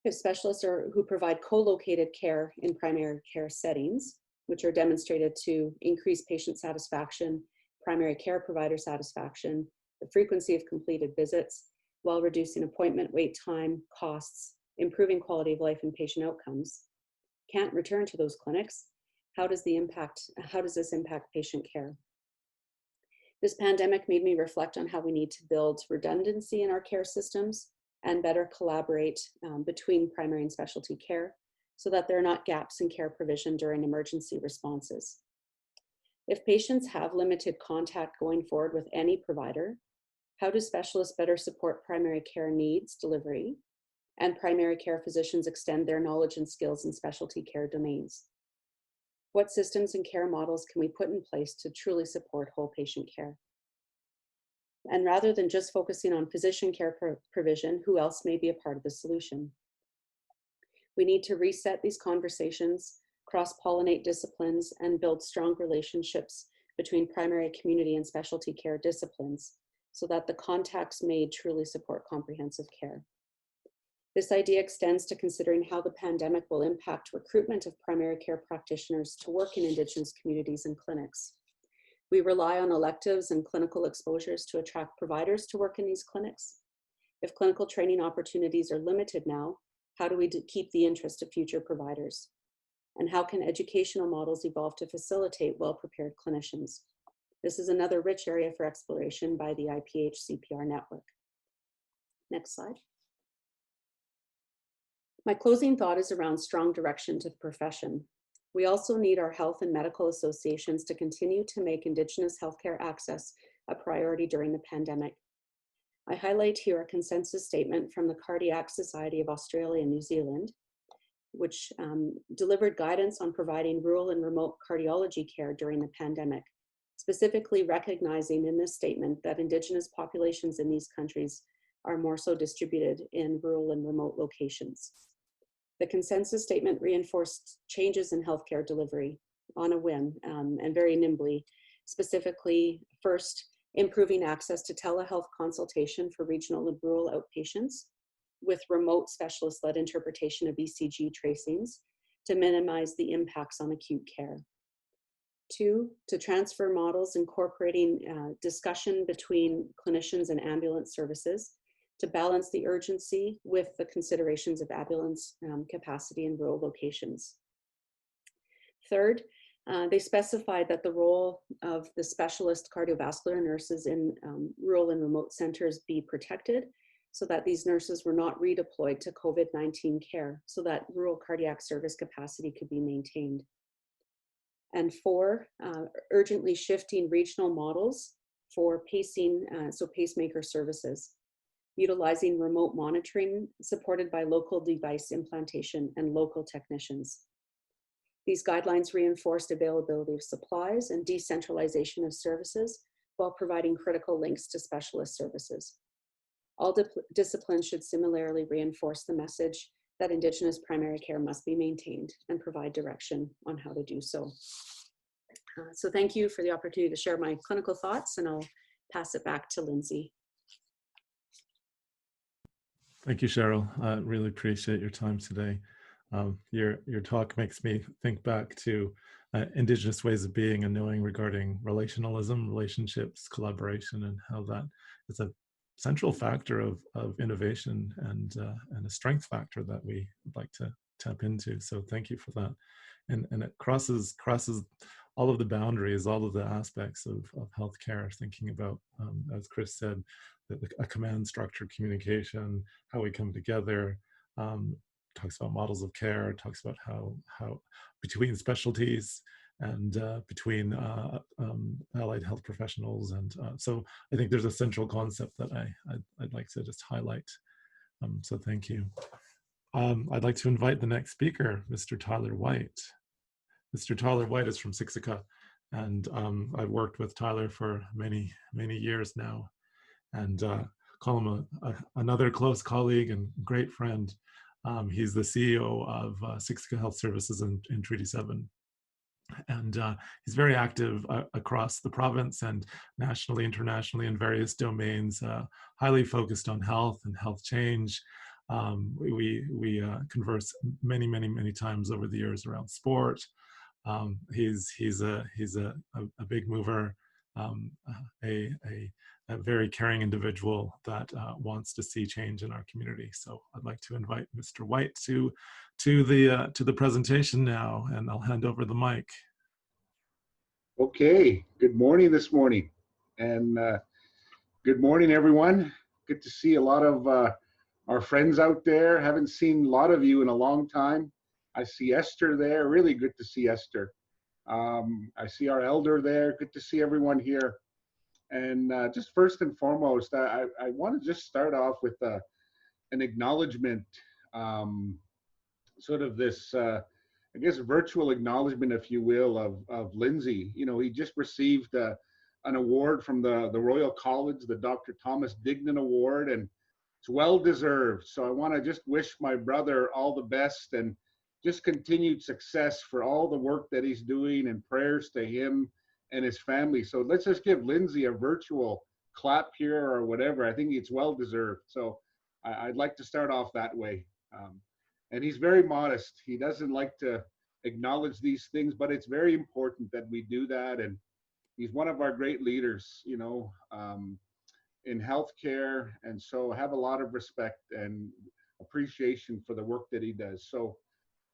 If specialists who provide co-located care in primary care settings, which are demonstrated to increase patient satisfaction, primary care provider satisfaction, the frequency of completed visits, while reducing appointment wait time, costs, improving quality of life and patient outcomes, can't return to those clinics, how does this impact patient care? This pandemic made me reflect on how we need to build redundancy in our care systems and better collaborate between primary and specialty care so that there are not gaps in care provision during emergency responses. If patients have limited contact going forward with any provider, how do specialists better support primary care needs delivery and primary care physicians extend their knowledge and skills in specialty care domains? What systems and care models can we put in place to truly support whole patient care? And rather than just focusing on physician care provision, who else may be a part of the solution? We need to reset these conversations, cross-pollinate disciplines, and build strong relationships between primary, community, and specialty care disciplines so that the contacts made truly support comprehensive care. This idea extends to considering how the pandemic will impact recruitment of primary care practitioners to work in Indigenous communities and clinics. We rely on electives and clinical exposures to attract providers to work in these clinics. If clinical training opportunities are limited now, how do we keep the interest of future providers? And how can educational models evolve to facilitate well-prepared clinicians? This is another rich area for exploration by the IPHCPR network. Next slide. My closing thought is around strong direction to the profession. We also need our health and medical associations to continue to make Indigenous healthcare access a priority during the pandemic. I highlight here a consensus statement from the Cardiac Society of Australia and New Zealand, which delivered guidance on providing rural and remote cardiology care during the pandemic, specifically recognizing in this statement that Indigenous populations in these countries are more so distributed in rural and remote locations. The consensus statement reinforced changes in healthcare delivery on a whim and very nimbly, specifically, first, improving access to telehealth consultation for regional and rural outpatients with remote specialist-led interpretation of ECG tracings to minimize the impacts on acute care. Two, to transfer models incorporating discussion between clinicians and ambulance services to balance the urgency with the considerations of ambulance capacity in rural locations. Third, they specified that the role of the specialist cardiovascular nurses in rural and remote centers be protected so that these nurses were not redeployed to COVID-19 care so that rural cardiac service capacity could be maintained. And four, urgently shifting regional models for pacing, so pacemaker services, utilizing remote monitoring supported by local device implantation and local technicians. These guidelines reinforced availability of supplies and decentralization of services while providing critical links to specialist services. All disciplines should similarly reinforce the message that Indigenous primary care must be maintained and provide direction on how to do so. So thank you for the opportunity to share my clinical thoughts, and I'll pass it back to Lindsay. Thank you, Cheryl. I really appreciate your time today. Your talk makes me think back to Indigenous ways of being and knowing regarding relationalism, relationships, collaboration, and how that is a central factor of innovation and a strength factor that we would like to tap into. So thank you for that. And it crosses all of the boundaries, all of the aspects of healthcare, thinking about, as Chris said, a command structure communication, how we come together, talks about models of care, talks about how between specialties and between allied health professionals. And so I think there's a central concept that I'd like to just highlight. So thank you. I'd like to invite the next speaker, Mr. Tyler White. Mr. Tyler White is from Siksika, and I've worked with Tyler for many, many years now, and call him another close colleague and great friend. He's the CEO of Siksika Health Services in Treaty 7. And he's very active across the province and nationally, internationally in various domains, highly focused on health and health change. We converse many times over the years around sport. He's a big mover, a very caring individual that wants to see change in our community. So I'd like to invite Mr. White to the presentation now, and I'll hand over the mic. Okay, good morning this morning, and good morning everyone. Good to see a lot of our friends out there. Haven't seen a lot of you in a long time. I see Esther there, really good to see Esther. I see our elder there, good to see everyone here. And just first and foremost, I want to just start off with an acknowledgement, sort of this, I guess, virtual acknowledgement, if you will, of Lindsay. You know, he just received an award from the Royal College, the Dr. Thomas Dignan Award, and it's well deserved. So I want to just wish my brother all the best and just continued success for all the work that he's doing, and prayers to him and his family. So let's just give Lindsay a virtual clap here or whatever. I think it's well deserved. So I'd like to start off that way. And he's very modest. He doesn't like to acknowledge these things, but it's very important that we do that. And he's one of our great leaders, you know, in healthcare. And so I have a lot of respect and appreciation for the work that he does. So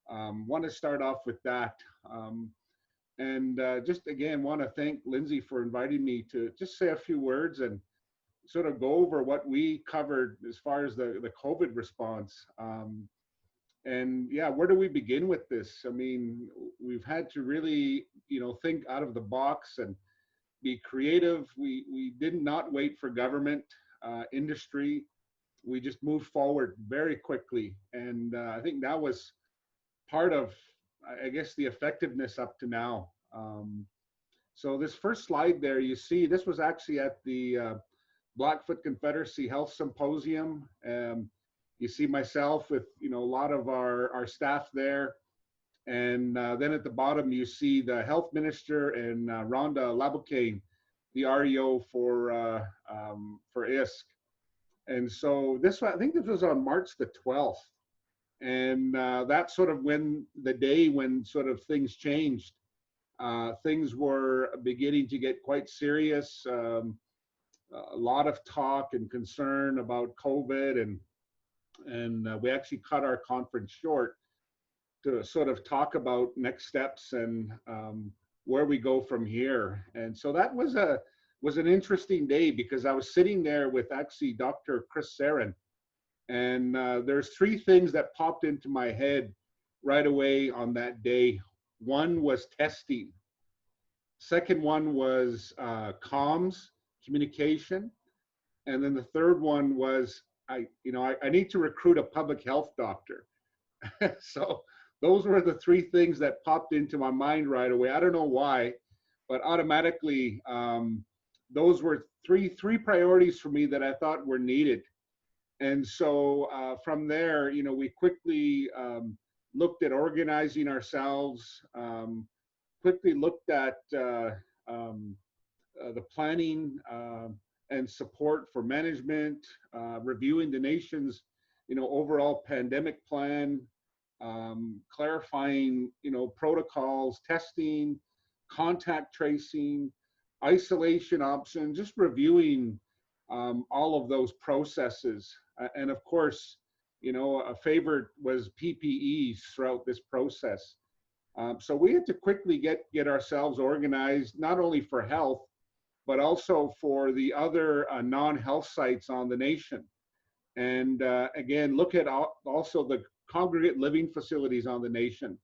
want to start off with that. And just again, want to thank Lindsay for inviting me to just say a few words and sort of go over what we covered as far as the COVID response. And yeah, where do we begin with this? I mean, we've had to really, you know, think out of the box and be creative. We did not wait for government, industry. We just moved forward very quickly. And I think that was part of, I guess, the effectiveness up to now. So this first slide there, you see, this was actually at the Blackfoot Confederacy Health Symposium. You see myself with, you know, a lot of our staff there. And then at the bottom, you see the health minister and Rhonda Laboucaine, the REO for ISK. And so this, I think this was on March the 12th. And that's sort of when the day when sort of things changed. Things were beginning to get quite serious. A lot of talk and concern about COVID, and we actually cut our conference short to sort of talk about next steps and where we go from here. And so that was an interesting day, because I was sitting there with actually Dr. Chris Sarin, and there's three things that popped into my head right away on that day. One was testing. Second one was comms, communication. And then the third one was, I need to recruit a public health doctor. So those were the three things that popped into my mind right away. I don't know why, but automatically, those were three priorities for me that I thought were needed. And so from there, you know, we quickly looked at organizing ourselves, quickly looked at the planning and support for management, reviewing the nation's, you know, overall pandemic plan, clarifying, you know, protocols, testing, contact tracing, isolation options, just reviewing all of those processes. And of course, you know, a favorite was PPEs throughout this process. So we had to quickly get ourselves organized, not only for health, but also for the other non-health sites on the nation. And again, look at also the congregate living facilities on the nation,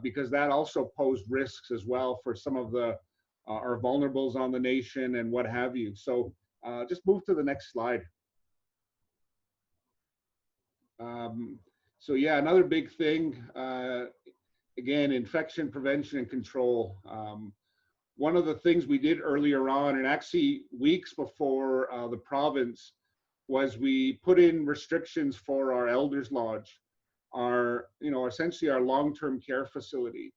because that also posed risks as well for some of the our vulnerables on the nation and what have you. So just move to the next slide. So yeah, another big thing, again, infection prevention and control. One of the things we did earlier on, and actually weeks before the province, was we put in restrictions for our Elders Lodge, our, you know, essentially our long-term care facility.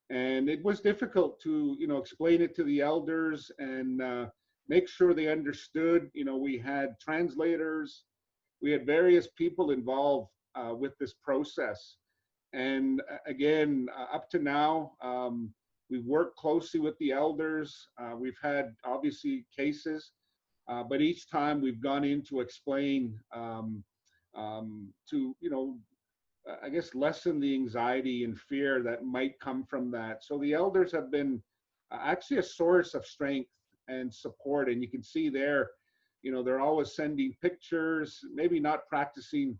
And it was difficult to, you know, explain it to the elders and make sure they understood. You know, we had translators, we had various people involved with this process. And again, up to now, we've worked closely with the elders. We've had obviously cases, but each time we've gone in to explain to, you know, I guess lessen the anxiety and fear that might come from that. So the elders have been actually a source of strength and support. And you can see there, you know, they're always sending pictures, maybe not practicing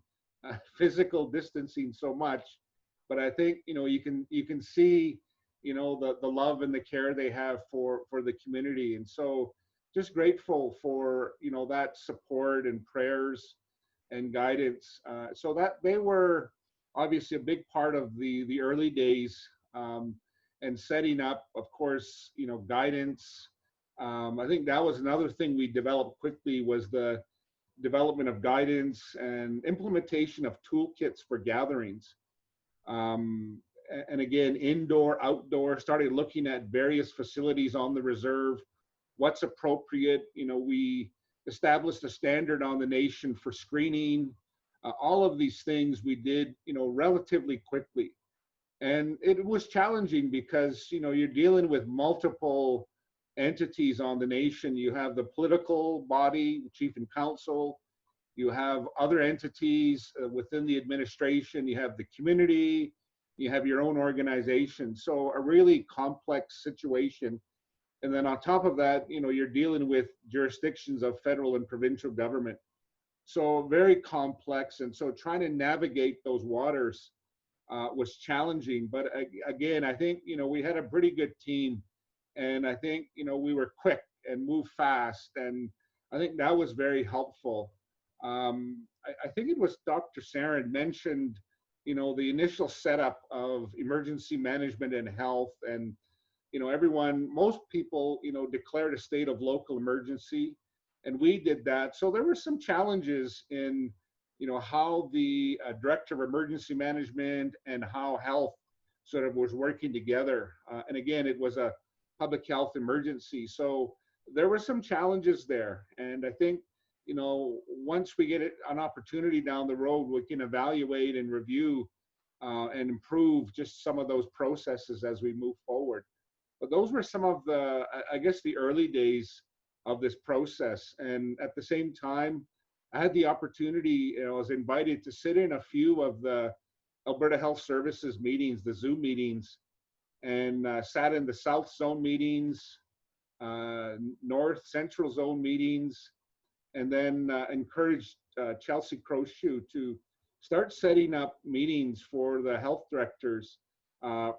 physical distancing so much, but I think, you know, you can see, you know, the love and the care they have for the community. And so just grateful for, you know, that support and prayers and guidance. So that they were obviously a big part of the early days, and setting up, of course, you know, guidance. I think that was another thing we developed quickly, was the development of guidance and implementation of toolkits for gatherings. And again, indoor, outdoor, started looking at various facilities on the reserve, what's appropriate. You know, we established a standard on the nation for screening. All of these things we did, you know, relatively quickly. And it was challenging because, you know, you're dealing with multiple entities on the nation. You have the political body, chief and council. You have other entities within the administration. You have the community. You have your own organization. So a really complex situation. And then on top of that, you know, you're dealing with jurisdictions of federal and provincial government. So very complex. And so trying to navigate those waters was challenging. But again, I think, you know, we had a pretty good team. And I think, you know, we were quick and moved fast. And I think that was very helpful. I think it was Dr. Sarin mentioned, you know, the initial setup of emergency management and health. And, you know, most people, you know, declared a state of local emergency. And we did that. So there were some challenges in, you know, how the director of emergency management and how health sort of was working together. And again, it was a public health emergency. So there were some challenges there. And I think, you know, once we get an opportunity down the road, we can evaluate and review and improve just some of those processes as we move forward. But those were some of the, I guess, the early days of this process. And at the same time, I had the opportunity, you know, I was invited to sit in a few of the Alberta Health Services meetings, the Zoom meetings, and sat in the South Zone meetings, North Central Zone meetings, and then encouraged Chelsea Crowshoe to start setting up meetings for the health directors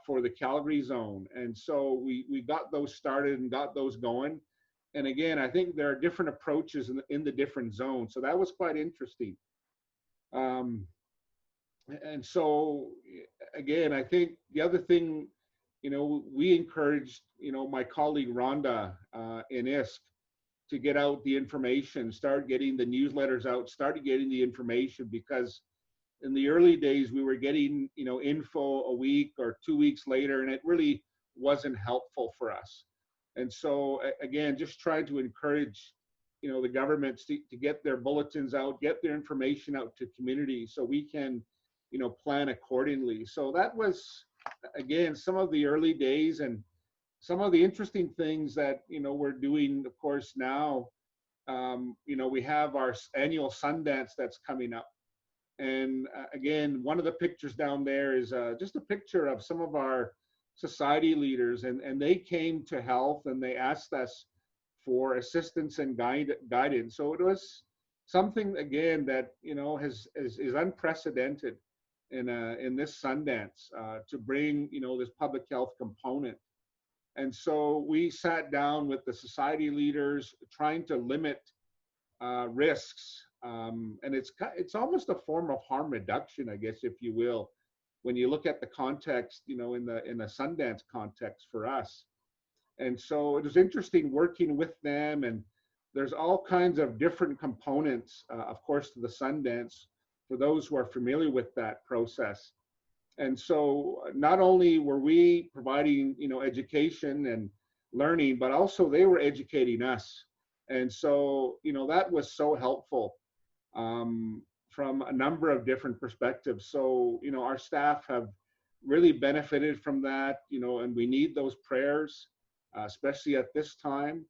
for the Calgary zone. And so we got those started and got those going. And again, I think there are different approaches in the different zones. So that was quite interesting. And so, again, I think the other thing, we encouraged, my colleague Rhonda in ISK to get out the information, start getting the newsletters out, start getting the information, because in the early days we were getting, info a week or 2 weeks later, and it really wasn't helpful for us. And so, again, just trying to encourage, the governments to get their bulletins out, get their information out to communities so we can, plan accordingly. So that was, again, some of the early days, and some of the interesting things that, we're doing, of course, now. We have our annual Sundance that's coming up. And again, one of the pictures down there is just a picture of some of our society leaders, and they came to health and they asked us for assistance and guidance. So it was something, again, that is unprecedented in this Sundance, to bring this public health component. And so we sat down with the society leaders, trying to limit risks, and it's almost a form of harm reduction, I guess, if you will, when you look at the context, in the Sundance context for us. And so it was interesting working with them, and there's all kinds of different components, of course, to the Sundance for those who are familiar with that process. And so not only were we providing, education and learning, but also they were educating us. And so, that was so helpful, from a number of different perspectives. So, our staff have really benefited from that, and we need those prayers, especially at this time.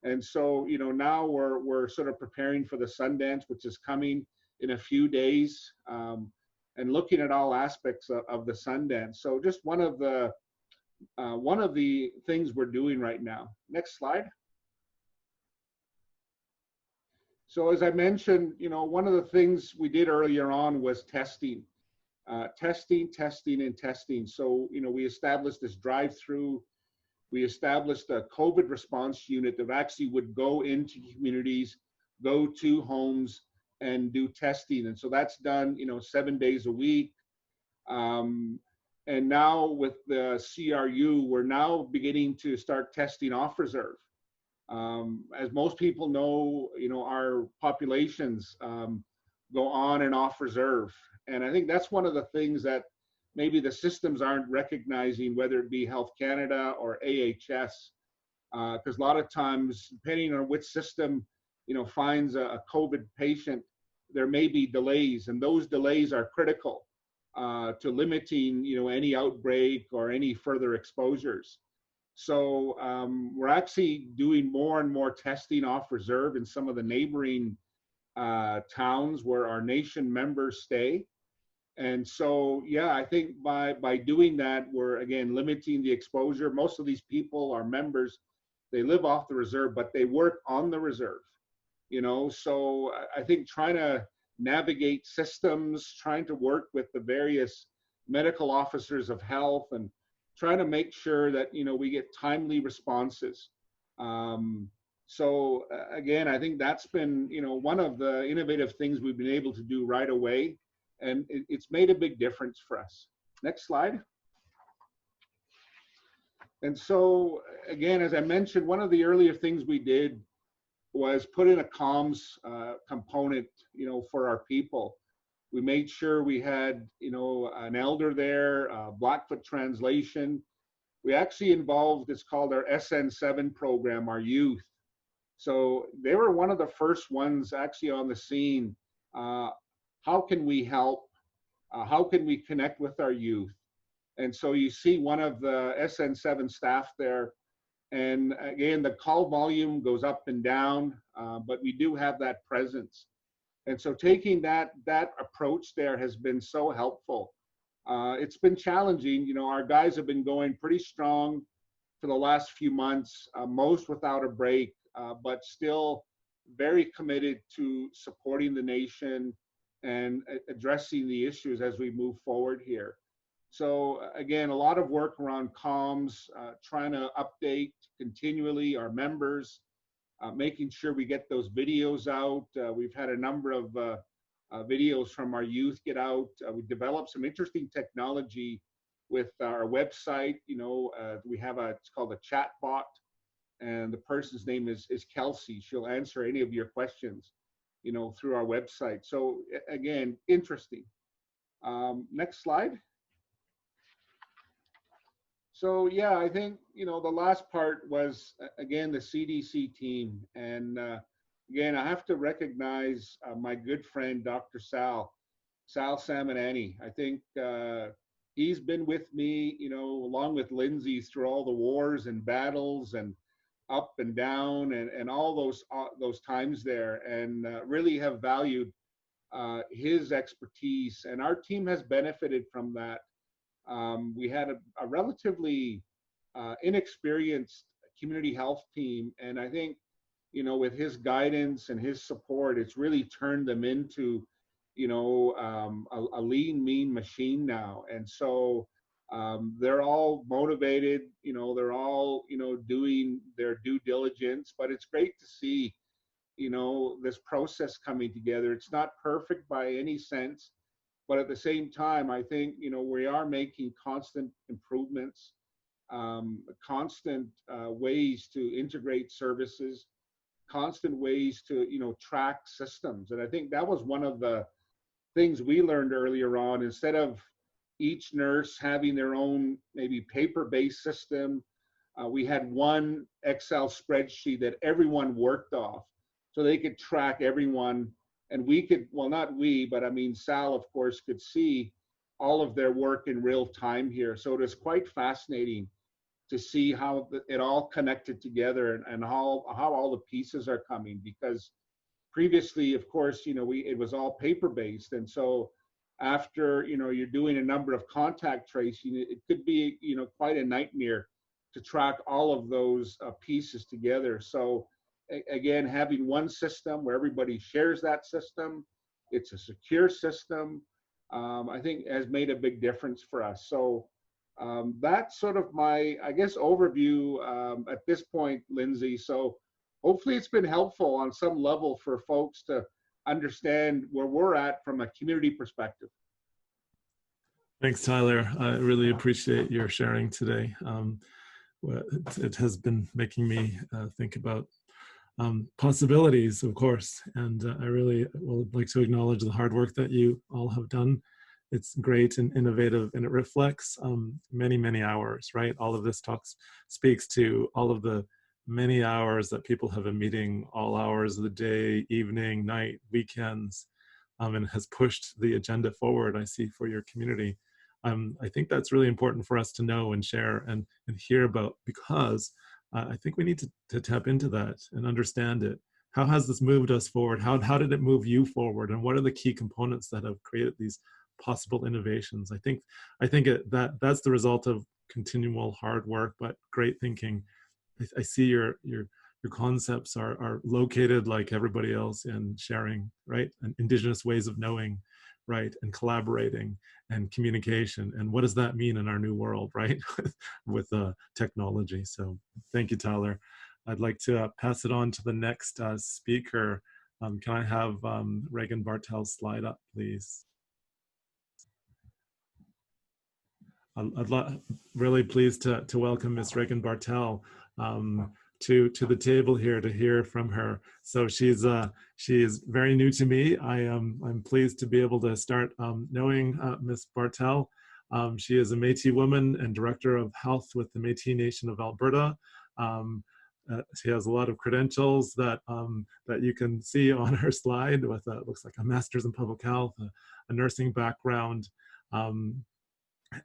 And so, now we're sort of preparing for the Sundance, which is coming in a few days, and looking at all aspects of the Sundance. So just one of the things we're doing right now. Next slide. So as I mentioned, one of the things we did earlier on was testing. Testing. So, we established this drive-through. We established a COVID response unit that actually would go into communities, go to homes, and do testing. And so that's done, 7 days a week. And now with the CRU, we're now beginning to start testing off reserve. As most people know, our populations go on and off reserve. And I think that's one of the things that maybe the systems aren't recognizing, whether it be Health Canada or AHS, because a lot of times, depending on which system, finds a COVID patient, there may be delays, and those delays are critical to limiting, any outbreak or any further exposures. So we're actually doing more and more testing off reserve in some of the neighboring towns where our nation members stay. And so, yeah, I think by doing that, we're, again, limiting the exposure. Most of these people are members. They live off the reserve, but they work on the reserve, So I think trying to navigate systems, trying to work with the various medical officers of health, and trying to make sure that, we get timely responses. So again, I think that's been, one of the innovative things we've been able to do right away. And it's made a big difference for us. Next slide. And so, again, as I mentioned, one of the earlier things we did was put in a comms component, for our people. We made sure we had, an elder there, Blackfoot translation. We actually involved, it's called our SN7 program, our youth. So they were one of the first ones actually on the scene. How can we help? How can we connect with our youth? And so you see one of the SN7 staff there. And again, the call volume goes up and down, but we do have that presence. And so taking that approach there has been so helpful. It's been challenging. Our guys have been going pretty strong for the last few months, most without a break, but still very committed to supporting the nation and addressing the issues as we move forward here. So again, a lot of work around comms, trying to update continually our members, making sure we get those videos out. We've had a number of videos from our youth get out. We developed some interesting technology with our website. We have it's called a chat bot, and the person's name is Kelsey. She'll answer any of your questions, through our website. So again, interesting. Next slide. So yeah, I think, the last part was, again, the CDC team. And again, I have to recognize my good friend, Dr. Sal Samanani. I think he's been with me, along with Lindsay, through all the wars and battles and up and down and all those times there, and really have valued his expertise. And our team has benefited from that. We had a relatively inexperienced community health team, and I think, with his guidance and his support, it's really turned them into, a lean, mean machine now. And so they're all motivated, they're all, doing their due diligence. But it's great to see, this process coming together. It's not perfect by any sense, but at the same time, I think, we are making constant improvements, constant ways to integrate services, constant ways to, track systems. And I think that was one of the things we learned earlier on. Instead of each nurse having their own maybe paper-based system, we had one Excel spreadsheet that everyone worked off, so they could track everyone. And we could, well, not we, but I mean, Sal, of course, could see all of their work in real time here. So it was quite fascinating to see how it all connected together, and how all the pieces are coming. Because previously, of course, it was all paper-based. And so after, you're doing a number of contact tracing, it could be, quite a nightmare to track all of those pieces together. So again, having one system where everybody shares that system, it's a secure system, I think has made a big difference for us. So that's sort of my, I guess, overview at this point, Lindsay. So hopefully it's been helpful on some level for folks to understand where we're at from a community perspective. Thanks, Tyler. I really appreciate your sharing today. It has been making me think about possibilities, of course, and I really would like to acknowledge the hard work that you all have done. It's great and innovative, and it reflects many, many hours, right? All of this speaks to all of the many hours that people have been meeting, all hours of the day, evening, night, weekends, and has pushed the agenda forward, I see, for your community. I think that's really important for us to know and share and hear about, because I think we need to tap into that and understand it. How has this moved us forward? How did it move you forward? And what are the key components that have created these possible innovations? I think that's the result of continual hard work, but great thinking. I see your concepts are located like everybody else in sharing, right? And Indigenous ways of knowing, right? And collaborating and communication. And what does that mean in our new world, right? with technology. So thank you, Tyler. I'd like to pass it on to the next speaker. Can I have Reagan Bartel slide up, please? Really pleased to welcome Ms. Reagan Bartel to the table here to hear from her. So she is very new to me. I'm pleased to be able to start knowing Ms. Bartel. She is a Métis woman and Director of Health with the Métis Nation of Alberta. She has a lot of credentials that you can see on her slide, with looks like a master's in public health, a nursing background.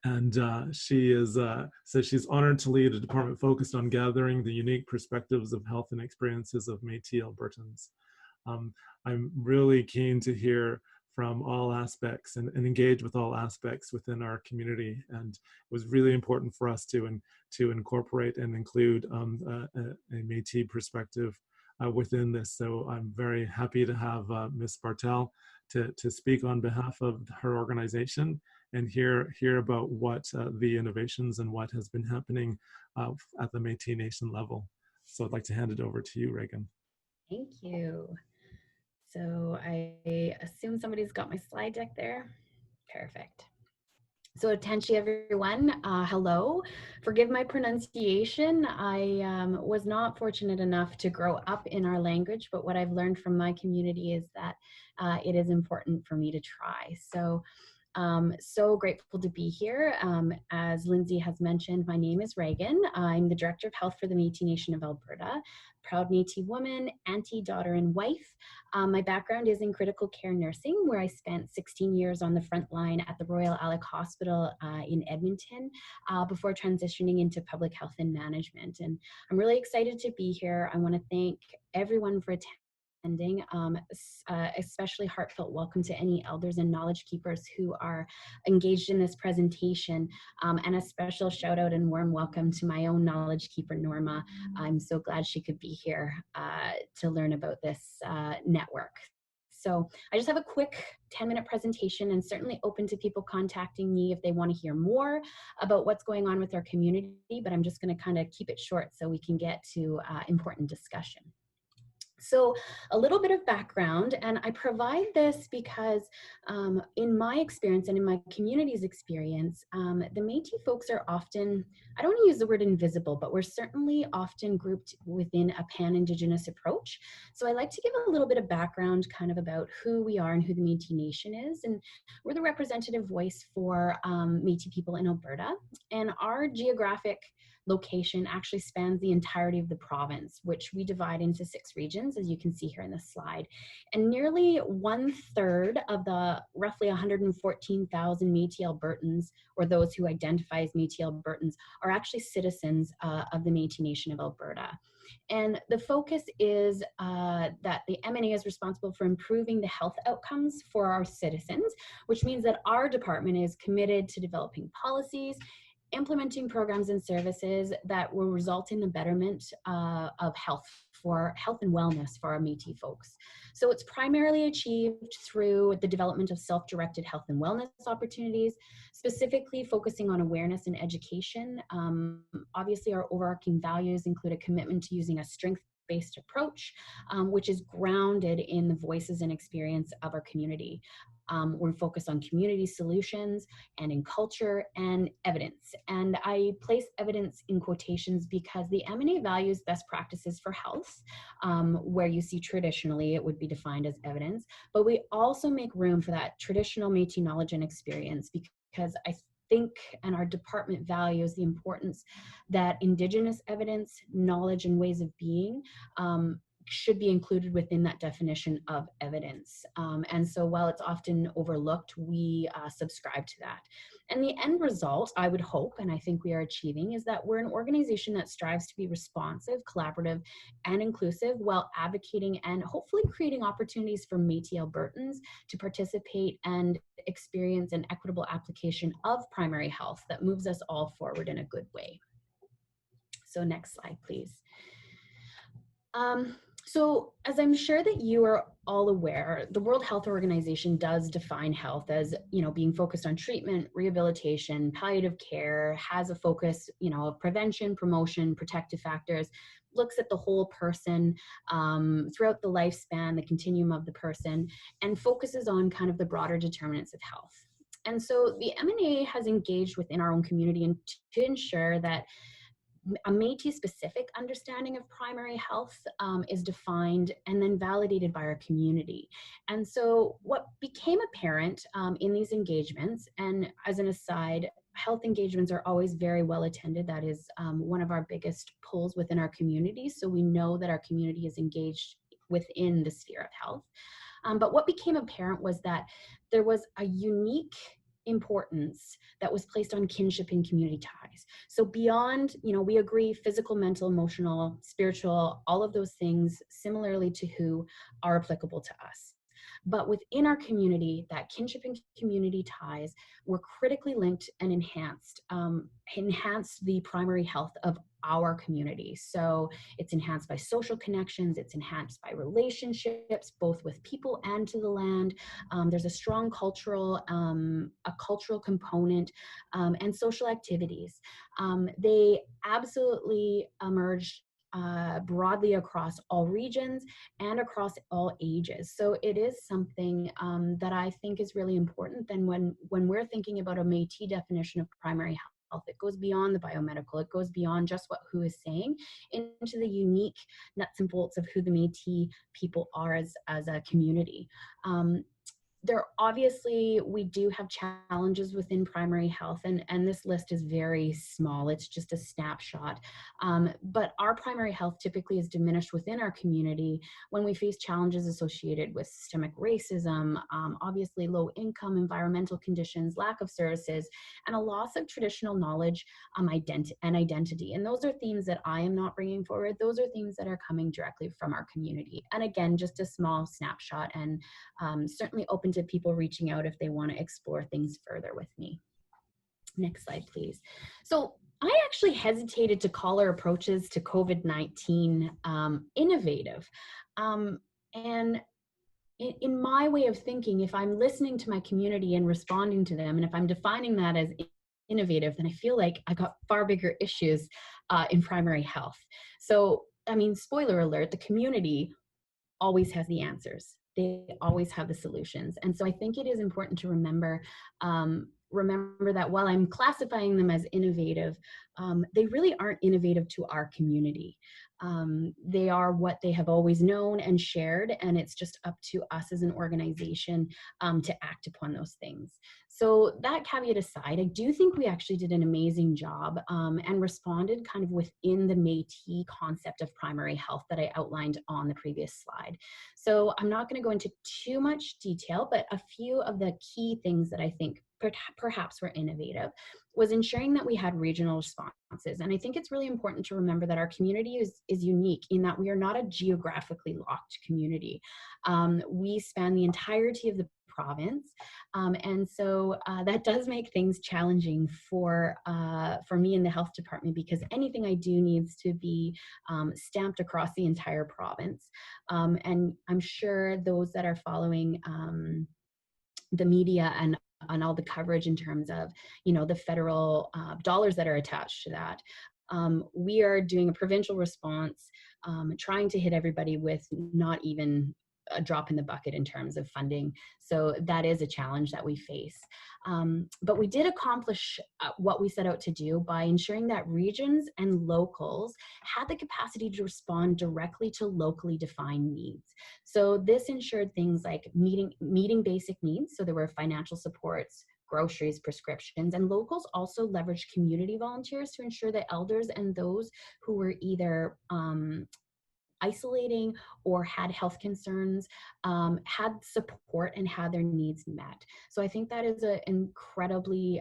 And she is so she's honored to lead a department focused on gathering the unique perspectives of health and experiences of Métis Albertans. I'm really keen to hear from all aspects and engage with all aspects within our community, and it was really important for us to incorporate and include a Métis perspective within this. So I'm very happy to have Ms. Bartel to speak on behalf of her organization and hear about what the innovations and what has been happening at the Métis Nation level. So I'd like to hand it over to you, Reagan. Thank you. So I assume somebody's got my slide deck there. Perfect. So Tanshi, everyone, hello. Forgive my pronunciation. I was not fortunate enough to grow up in our language, but what I've learned from my community is that it is important for me to try. So grateful to be here. As Lindsay has mentioned, my name is Reagan. I'm the Director of Health for the Métis Nation of Alberta, proud Métis woman, auntie, daughter, and wife. My background is in critical care nursing, where I spent 16 years on the front line at the Royal Alec Hospital in Edmonton before transitioning into public health and management. And I'm really excited to be here. I want to thank everyone for attending. Especially heartfelt welcome to any elders and knowledge keepers who are engaged in this presentation, and a special shout out and warm welcome to my own knowledge keeper, Norma. I'm so glad she could be here to learn about this network. So I just have a quick 10-minute presentation, and certainly open to people contacting me if they want to hear more about what's going on with our community, but I'm just going to kind of keep it short so we can get to important discussion. So a little bit of background, and I provide this because in my experience and in my community's experience, the Métis folks are often, I don't want to use the word invisible, but we're certainly often grouped within a pan-Indigenous approach. So I like to give a little bit of background kind of about who we are and who the Métis Nation is. And we're the representative voice for Métis people in Alberta. And our geographic location actually spans the entirety of the province, which we divide into 6 regions, as you can see here in the slide. And nearly 1/3 of the roughly 114,000 Métis Albertans, or those who identify as Métis Albertans, are actually citizens of the Métis Nation of Alberta. And the focus is that the MNA is responsible for improving the health outcomes for our citizens, which means that our department is committed to developing policies, implementing programs and services that will result in the betterment of health and wellness for our Métis folks. So it's primarily achieved through the development of self-directed health and wellness opportunities, specifically focusing on awareness and education. Obviously, our overarching values include a commitment to using a strength-based approach, which is grounded in the voices and experience of our community. We're focused on community solutions and in culture and evidence. And I place evidence in quotations because the MNA values best practices for health, where you see traditionally it would be defined as evidence, but we also make room for that traditional Métis knowledge and experience, because I think, and our department values the importance that Indigenous evidence, knowledge, and ways of being should be included within that definition of evidence. And so while it's often overlooked, we subscribe to that. And the end result, I would hope, and I think we are achieving, is that we're an organization that strives to be responsive, collaborative, and inclusive, while advocating and hopefully creating opportunities for Métis Albertans to participate and experience an equitable application of primary health that moves us all forward in a good way. So next slide, please. So as I'm sure that you are all aware, the World Health Organization does define health as, being focused on treatment, rehabilitation, palliative care, has a focus, of prevention, promotion, protective factors, looks at the whole person throughout the lifespan, the continuum of the person, and focuses on kind of the broader determinants of health. And so the MNA has engaged within our own community to ensure that a Métis-specific understanding of primary health is defined and then validated by our community. And so what became apparent in these engagements, and as an aside, health engagements are always very well attended. That is one of our biggest pulls within our community. So we know that our community is engaged within the sphere of health. But what became apparent was that there was a unique importance that was placed on kinship and community ties. So beyond, we agree physical, mental, emotional, spiritual, all of those things similarly to who are applicable to us. But within our community, that kinship and community ties were critically linked and enhanced the primary health of our community. So it's enhanced by social connections, it's enhanced by relationships, both with people and to the land. There's a strong cultural component and social activities. They absolutely emerged broadly across all regions and across all ages. So it is something that I think is really important. Then when we're thinking about a Métis definition of primary health, it goes beyond the biomedical, it goes beyond just what WHO is saying into the unique nuts and bolts of who the Métis people are as a community. There obviously, we do have challenges within primary health, and this list is very small. It's just a snapshot. But our primary health typically is diminished within our community when we face challenges associated with systemic racism, obviously low income, environmental conditions, lack of services, and a loss of traditional knowledge and identity. And those are themes that I am not bringing forward. Those are themes that are coming directly from our community. And again, just a small snapshot, and certainly open to people reaching out if they want to explore things further with me. Next slide, please. So I actually hesitated to call our approaches to COVID-19 innovative. And in my way of thinking, if I'm listening to my community and responding to them, and if I'm defining that as innovative, then I feel like I got far bigger issues in primary health. So, I mean, spoiler alert, the community always has the answers. They always have the solutions. And so I think it is important to remember that while I'm classifying them as innovative, they really aren't innovative to our community. They are what they have always known and shared, and it's just up to us as an organization to act upon those things. So that caveat aside, I do think we actually did an amazing job and responded kind of within the Métis concept of primary health that I outlined on the previous slide. So I'm not going to go into too much detail, but a few of the key things that I think perhaps were innovative was ensuring that we had regional responses. And I think it's really important to remember that our community is unique in that we are not a geographically locked community. We span the entirety of the province. And so that does make things challenging for me in the health department, because anything I do needs to be stamped across the entire province. And I'm sure those that are following the media and on all the coverage in terms of, you know, the federal dollars that are attached to that. We are doing a provincial response, trying to hit everybody with not even a drop in the bucket in terms of funding. So that is a challenge that we face. But we did accomplish what we set out to do by ensuring that regions and locals had the capacity to respond directly to locally defined needs. So this ensured things like meeting basic needs. So there were financial supports, groceries, prescriptions, and locals also leveraged community volunteers to ensure that elders and those who were either isolating or had health concerns had support and had their needs met. So I think that is an incredibly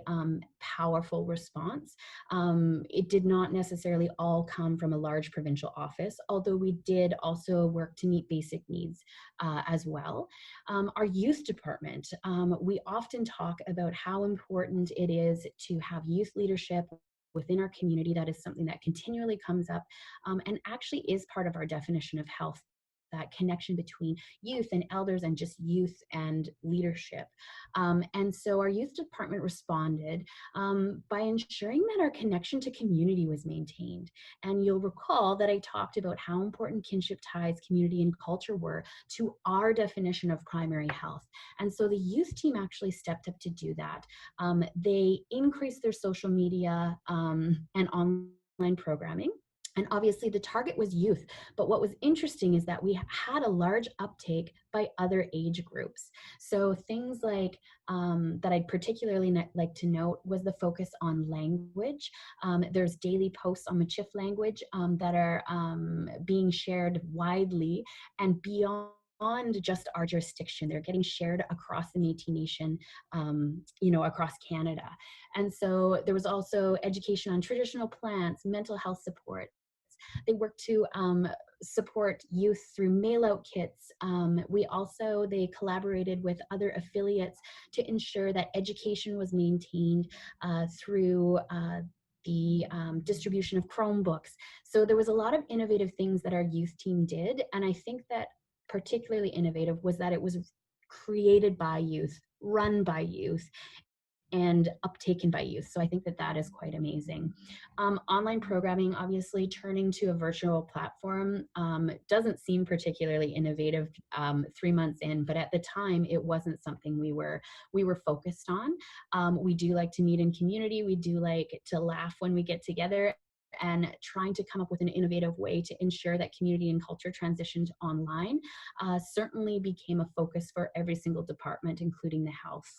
powerful response. It did not necessarily all come from a large provincial office, although we did also work to meet basic needs as well. Our youth department, we often talk about how important it is to have youth leadership within our community. That is something that continually comes up and actually is part of our definition of health, that connection between youth and elders and just youth and leadership. And so our youth department responded by ensuring that our connection to community was maintained. And you'll recall that I talked about how important kinship ties, community, and culture were to our definition of primary health. And so the youth team actually stepped up to do that. They increased their social media and online programming. And obviously the target was youth. But what was interesting is that we had a large uptake by other age groups. So things like that I'd particularly like to note was the focus on language. There's daily posts on Michif language that are being shared widely and beyond just our jurisdiction. They're getting shared across the Métis Nation, across Canada. And so there was also education on traditional plants, mental health support. They work to support youth through mail-out kits. They collaborated with other affiliates to ensure that education was maintained through the distribution of Chromebooks. So there was a lot of innovative things that our youth team did. And I think that particularly innovative was that it was created by youth, run by youth, and uptaken by youth. So I think that that is quite amazing. Online programming, obviously turning to a virtual platform doesn't seem particularly innovative 3 months in, but at the time it wasn't something we were focused on. We do like to meet in community. We do like to laugh when we get together, and trying to come up with an innovative way to ensure that community and culture transitioned online certainly became a focus for every single department, including the health.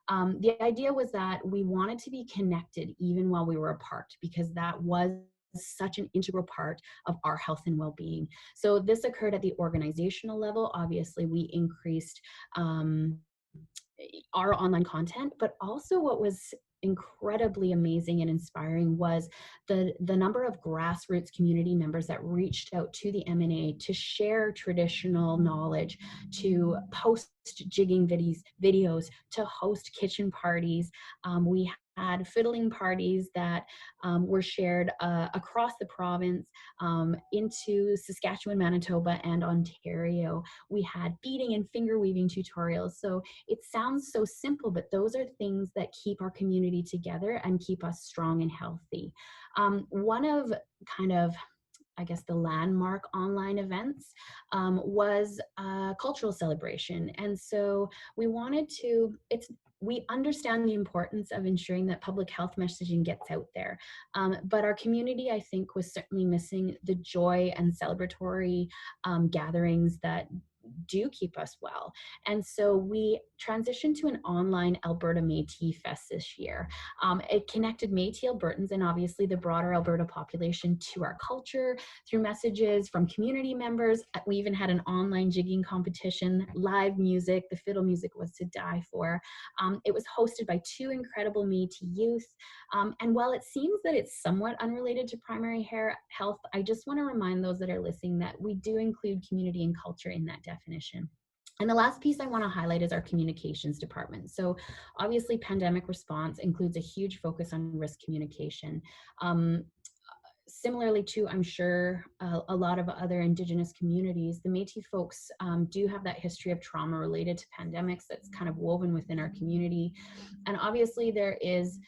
The idea was that we wanted to be connected even while we were apart, because that was such an integral part of our health and well-being. So this occurred at the organizational level. Obviously, we increased our online content, but also what was incredibly amazing and inspiring was the number of grassroots community members that reached out to the M&A to share traditional knowledge, to post jigging videos, to host kitchen parties. We had fiddling parties that were shared across the province into Saskatchewan, Manitoba, and Ontario. We had beading and finger weaving tutorials. So it sounds so simple, but those are things that keep our community together and keep us strong and healthy. One of kind of, I guess, the landmark online events was a cultural celebration. And so we wanted to, we understand the importance of ensuring that public health messaging gets out there. But our community, I think, was certainly missing the joy and celebratory gatherings that do keep us well. And so we transitioned to an online Alberta Métis Fest this year. It connected Métis Albertans and obviously the broader Alberta population to our culture through messages from community members. We even had an online jigging competition, live music. The fiddle music was to die for. It was hosted by 2 incredible Métis youth. And while it seems that it's somewhat unrelated to primary health, I just want to remind those that are listening that we do include community and culture in that definition. And the last piece I want to highlight is our communications department. So obviously pandemic response includes a huge focus on risk communication. Similarly to, I'm sure, a lot of other Indigenous communities, the Métis folks do have that history of trauma related to pandemics that's kind of woven within our community. And obviously there is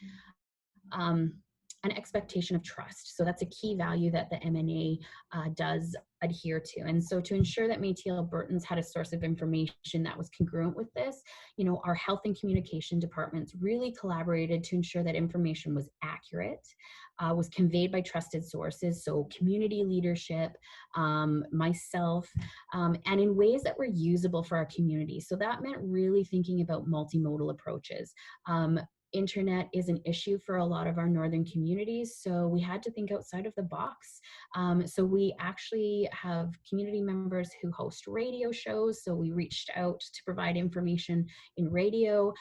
an expectation of trust. So that's a key value that the M&A does adhere to. And so to ensure that Métis Albertans had a source of information that was congruent with this, you know, our health and communication departments really collaborated to ensure that information was accurate, was conveyed by trusted sources, so community leadership, myself, and in ways that were usable for our community. So that meant really thinking about multimodal approaches. Internet is an issue for a lot of our northern communities, so we had to think outside of the box. So we actually have community members who host radio shows, so we reached out to provide information in radio,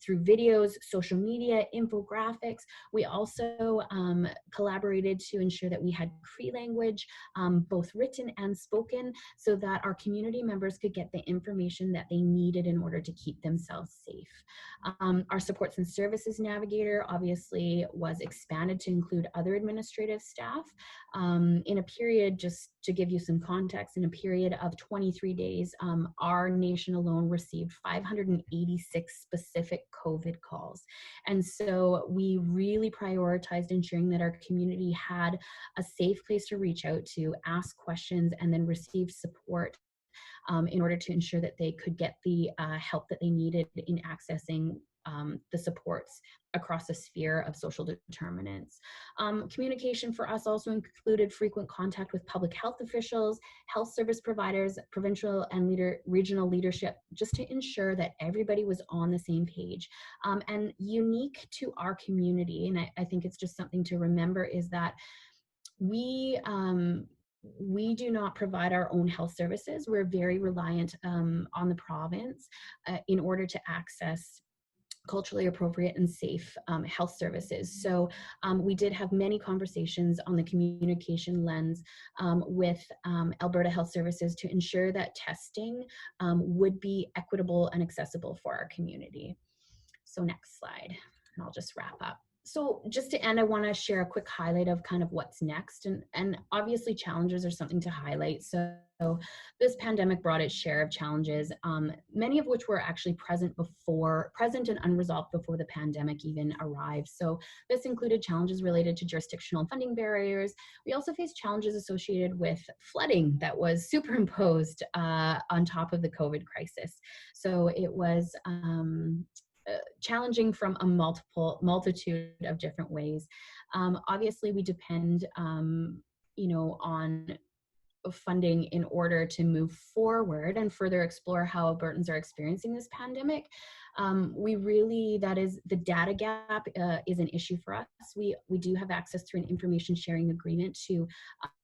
through videos, social media, infographics. We also collaborated to ensure that we had Cree language, both written and spoken, so that our community members could get the information that they needed in order to keep themselves safe. Our supports and services navigator obviously was expanded to include other administrative staff. In a period, just to give you some context, in a period of 23 days, our nation alone received 586 specific COVID calls. And so we really prioritized ensuring that our community had a safe place to reach out to, ask questions, and then receive support in order to ensure that they could get the help that they needed in accessing the supports across a sphere of social determinants. Communication for us also included frequent contact with public health officials, health service providers, provincial and regional leadership, just to ensure that everybody was on the same page. And unique to our community, and I think it's just something to remember, is that we do not provide our own health services. We're very reliant on the province in order to access culturally appropriate and safe health services. So we did have many conversations on the communication lens with Alberta Health Services to ensure that testing would be equitable and accessible for our community. So next slide, and I'll just wrap up. So just to end, I want to share a quick highlight of kind of what's next. And obviously challenges are something to highlight. So this pandemic brought its share of challenges, many of which were actually present and unresolved before the pandemic even arrived. So this included challenges related to jurisdictional funding barriers. We also faced challenges associated with flooding that was superimposed on top of the COVID crisis. So it was challenging from a multitude of different ways. Obviously, we depend, on funding in order to move forward and further explore how Albertans are experiencing this pandemic. The data gap is an issue for us. We do have access through an information sharing agreement to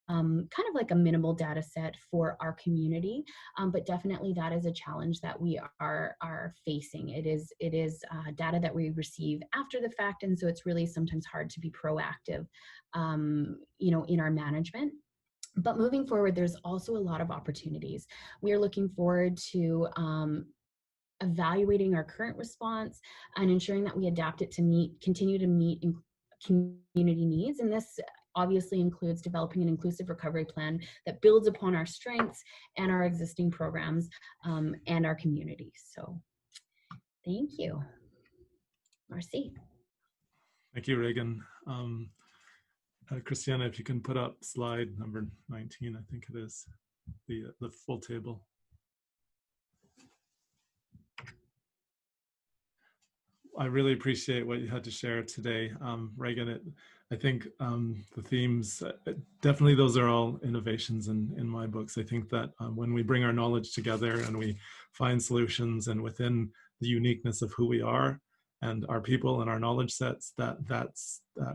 kind of like a minimal data set for our community, but definitely that is a challenge that we are facing. It is data that we receive after the fact, and so it's really sometimes hard to be proactive, in our management. But moving forward, there's also a lot of opportunities. We are looking forward to evaluating our current response and ensuring that we adapt it to continue to meet community needs. And this obviously includes developing an inclusive recovery plan that builds upon our strengths and our existing programs and our community. So thank you. Marcy. Thank you, Reagan. Christiana, if you can put up slide number 19, I think it is, the full table. I really appreciate what you had to share today, Reagan. I think the themes, definitely those are all innovations in my books. I think that when we bring our knowledge together and we find solutions, and within the uniqueness of who we are and our people and our knowledge sets,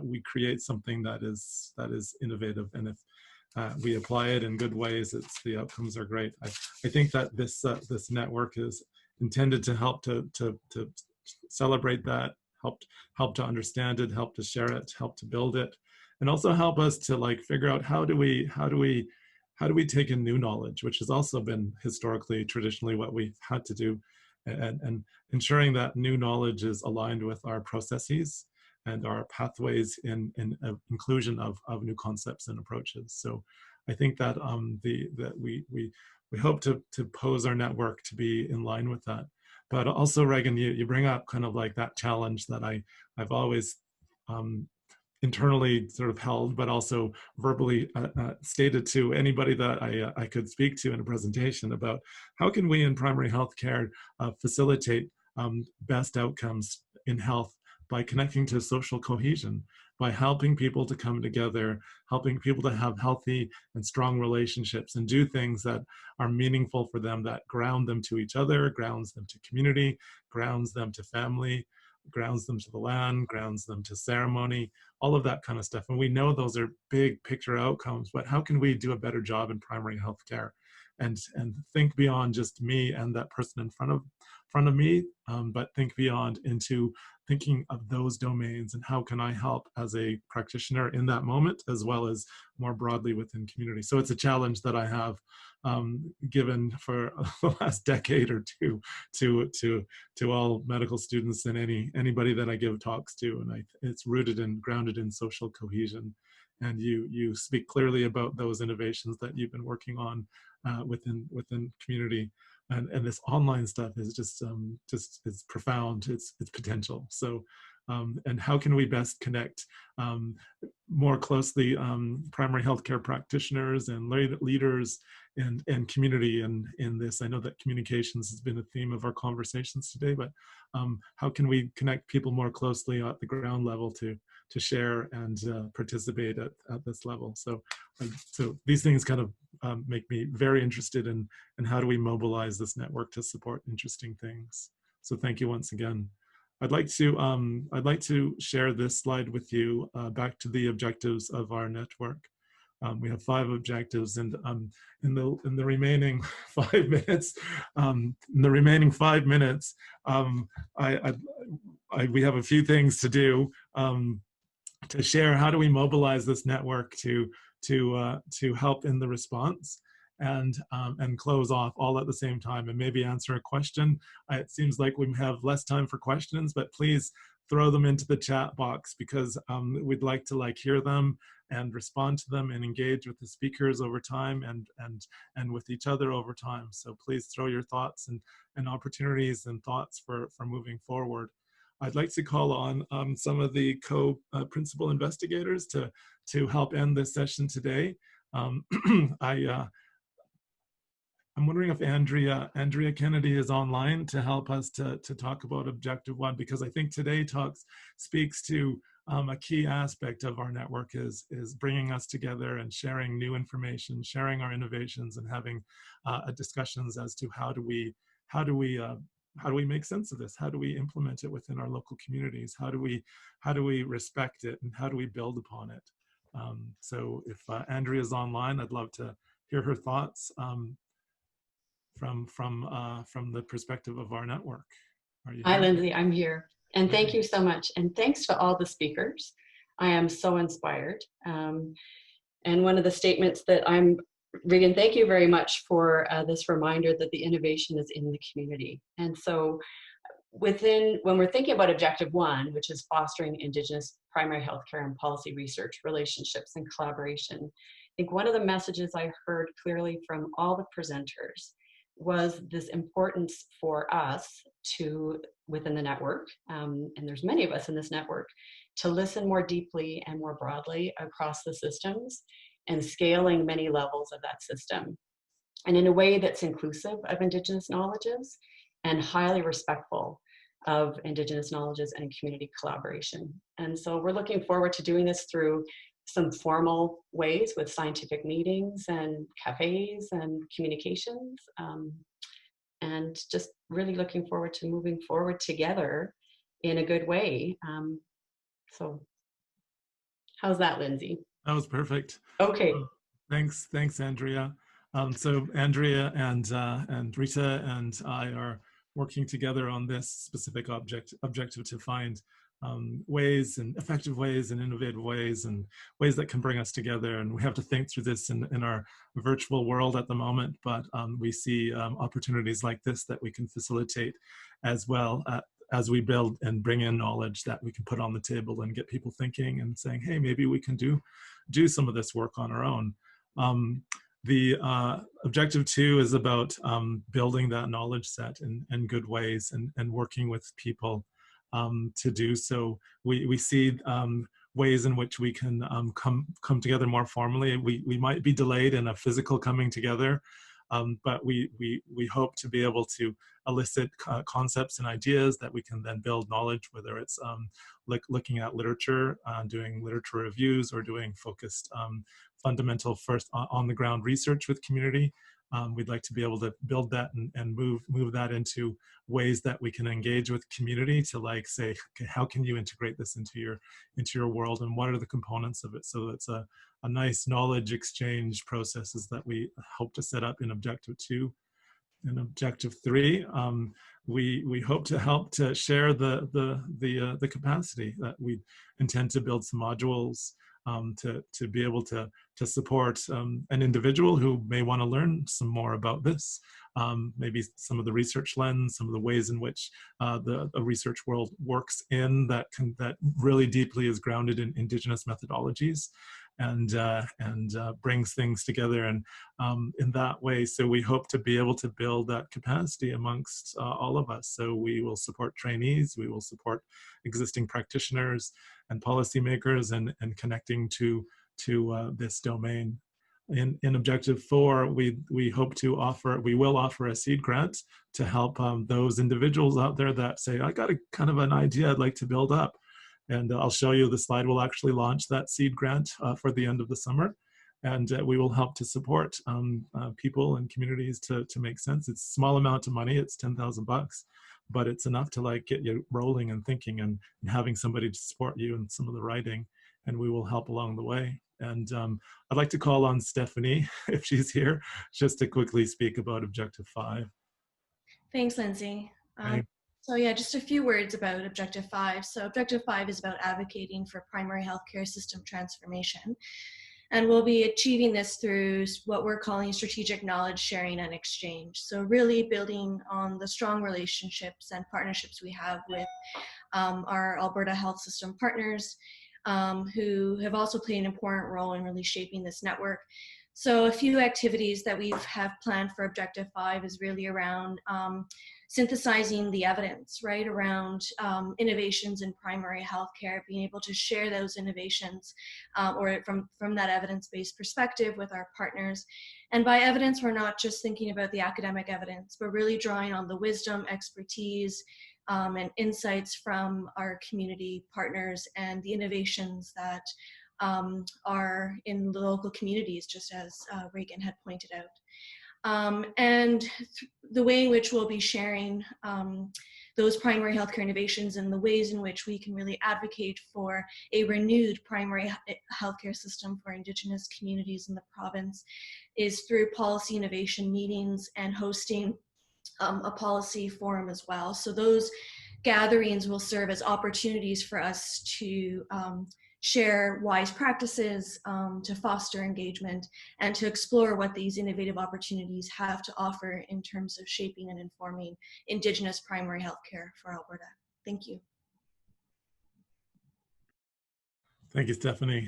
we create something that is innovative. And if we apply it in good ways, the outcomes are great. I think that this network is intended to help to celebrate that, help to understand it, help to share it, help to build it, and also help us to figure out how do we take in new knowledge, which has also been historically, traditionally what we've had to do, and ensuring that new knowledge is aligned with our processes and our pathways in inclusion of new concepts and approaches. So I think that we hope to pose our network to be in line with that. But also, Reagan, you bring up kind of like that challenge that I've always internally sort of held, but also verbally stated to anybody that I could speak to in a presentation about how can we in primary healthcare facilitate best outcomes in health by connecting to social cohesion, by helping people to come together, helping people to have healthy and strong relationships and do things that are meaningful for them, that ground them to each other, grounds them to community, grounds them to family, grounds them to the land, grounds them to ceremony, all of that kind of stuff. And we know those are big picture outcomes, but how can we do a better job in primary healthcare and think beyond just me and that person in front of me, but think beyond into thinking of those domains and how can I help as a practitioner in that moment, as well as more broadly within community. So it's a challenge that I have given for the last decade or two to all medical students and anybody that I give talks to, and it's rooted and grounded in social cohesion. And you speak clearly about those innovations that you've been working on within community. And this online stuff is just it's profound, it's potential. So, and how can we best connect more closely primary healthcare practitioners and leaders and community in this? I know that communications has been a theme of our conversations today, but how can we connect people more closely at the ground level to share and participate at this level? So these things kind of make me very interested in how do we mobilize this network to support interesting things. So thank you once again. I'd like to share this slide with you back to the objectives of our network. We have 5 objectives, and in the remaining 5 minutes, we have a few things to do to share. How do we mobilize this network to help in the response and close off all at the same time, and maybe answer a question. It seems like we have less time for questions, but please throw them into the chat box, because we'd like to hear them and respond to them and engage with the speakers over time and with each other over time. So please throw your thoughts and opportunities and thoughts for moving forward. I'd like to call on some of the co-principal investigators to help end this session today. I'm wondering if Andrea Kennedy is online to help us to talk about Objective 1, because I think today speaks to a key aspect of our network is bringing us together and sharing new information, sharing our innovations, and having discussions as to how do we make sense of this? How do we implement it within our local communities? How do we respect it, and how do we build upon it? So if Andrea is online, I'd love to hear her thoughts from the perspective of our network. Are you Hi, here? Lindsay, I'm here. And thank you so much. And thanks to all the speakers. I am so inspired. And one of the statements that Reagan, thank you very much for this reminder that the innovation is in the community. And so when we're thinking about Objective 1, which is fostering Indigenous primary healthcare and policy research, relationships, and collaboration, I think one of the messages I heard clearly from all the presenters was this importance for us within the network, and there's many of us in this network, to listen more deeply and more broadly across the systems and scaling many levels of that system, and in a way that's inclusive of Indigenous knowledges and highly respectful of Indigenous knowledges and community collaboration. And so we're looking forward to doing this through some formal ways with scientific meetings and cafes and communications, and just really looking forward to moving forward together in a good way. So how's that, Lindsay? That was perfect. Okay. Thanks, Andrea. So Andrea and Rita and I are working together on this specific objective to find ways, and effective ways, and innovative ways, and ways that can bring us together. And we have to think through this in our virtual world at the moment, but we see opportunities like this that we can facilitate as well as we build and bring in knowledge that we can put on the table and get people thinking and saying, hey, maybe we can do some of this work on our own. The Objective 2 is about building that knowledge set in good ways and working with people to do so. We see ways in which we can come together more formally. We might be delayed in a physical coming together, but we hope to be able to elicit concepts and ideas that we can then build knowledge, whether it's looking at literature, doing literature reviews, or doing focused fundamental first on the ground research with community. We'd like to be able to build that and move that into ways that we can engage with community to say, okay, how can you integrate this into your world, and what are the components of it? So it's a nice knowledge exchange processes that we hope to set up in Objective 2. In Objective 3, we hope to help to share the capacity that we intend to build some modules to be able to support an individual who may want to learn some more about this, maybe some of the research lens, some of the ways in which the research world works that really deeply is grounded in Indigenous methodologies, and brings things together and in that way. So we hope to be able to build that capacity amongst all of us. So we will support trainees, we will support existing practitioners and policymakers, and connecting to this domain. In Objective 4, we hope to we will offer a seed grant to help those individuals out there that say, I got a kind of an idea I'd like to build up. And I'll show you the slide. We'll actually launch that seed grant for the end of the summer. And we will help to support people and communities to make sense. It's a small amount of money, it's $10,000, but it's enough to get you rolling and thinking and having somebody to support you in some of the writing, and we will help along the way. And I'd like to call on Stephanie, if she's here, just to quickly speak about Objective 5. Thanks, Lindsay. So yeah, just a few words about Objective 5. So Objective 5 is about advocating for primary healthcare system transformation. And we'll be achieving this through what we're calling strategic knowledge sharing and exchange. So really building on the strong relationships and partnerships we have with our Alberta health system partners, who have also played an important role in really shaping this network. So a few activities that we have planned for Objective 5 is really around synthesizing the evidence, right, around innovations in primary healthcare, being able to share those innovations or from that evidence-based perspective with our partners. And by evidence, we're not just thinking about the academic evidence, but really drawing on the wisdom, expertise, and insights from our community partners and the innovations that are in the local communities, just as Reagan had pointed out. And the way in which we'll be sharing those primary healthcare innovations and the ways in which we can really advocate for a renewed primary healthcare system for Indigenous communities in the province is through policy innovation meetings and hosting a policy forum as well. So those gatherings will serve as opportunities for us to share wise practices, to foster engagement, and to explore what these innovative opportunities have to offer in terms of shaping and informing Indigenous primary healthcare for Alberta. Thank you. Thank you, Stephanie.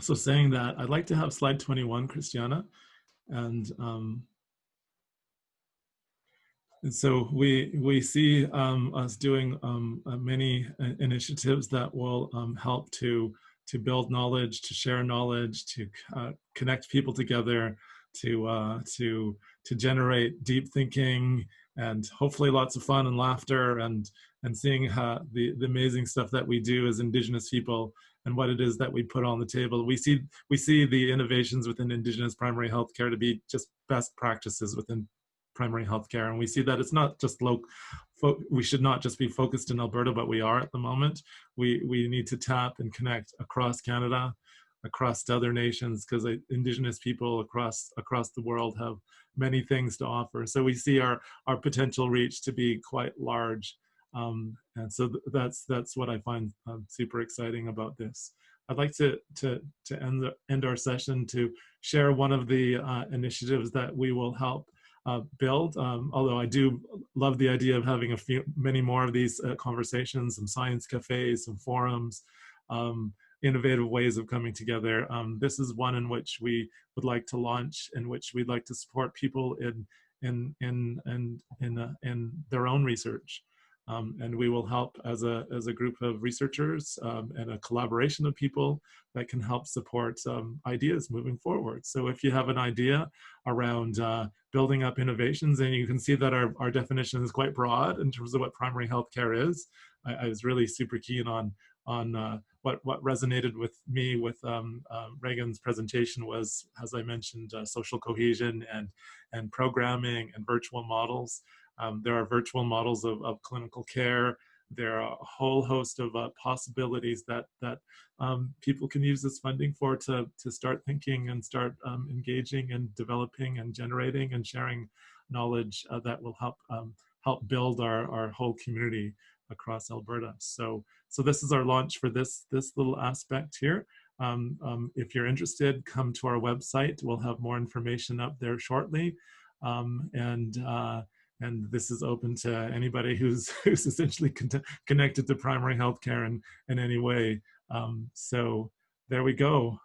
So saying that, I'd like to have slide 21, Christiana. And so we see us doing many initiatives that will help to build knowledge, to share knowledge, to connect people together, to generate deep thinking, and hopefully lots of fun and laughter, and seeing how the amazing stuff that we do as Indigenous people and what it is that we put on the table. We see the innovations within Indigenous primary healthcare to be just best practices within primary healthcare, and we see that it's not just we should not just be focused in Alberta, but we are at the moment. We need to tap and connect across Canada, across other nations, because Indigenous people across the world have many things to offer. So we see our potential reach to be quite large, and so that's what I find super exciting about this. I'd like to end our session to share one of the initiatives that we will help build, although I do love the idea of having many more of these conversations, some science cafes, some forums, innovative ways of coming together. This is one in which we would like to launch, in which we'd like to support people in their own research. And we will help as a group of researchers and a collaboration of people that can help support ideas moving forward. So if you have an idea around building up innovations, and you can see that our definition is quite broad in terms of what primary healthcare is. I was really super keen on what resonated with me with Reagan's presentation was, as I mentioned, social cohesion and programming and virtual models. There are virtual models of clinical care. There are a whole host of possibilities that people can use this funding for to start thinking and start engaging and developing and generating and sharing knowledge that will help build our whole community across Alberta. So this is our launch for this little aspect here. If you're interested, come to our website. We'll have more information up there shortly. And this is open to anybody who's essentially connected to primary healthcare in any way. So there we go.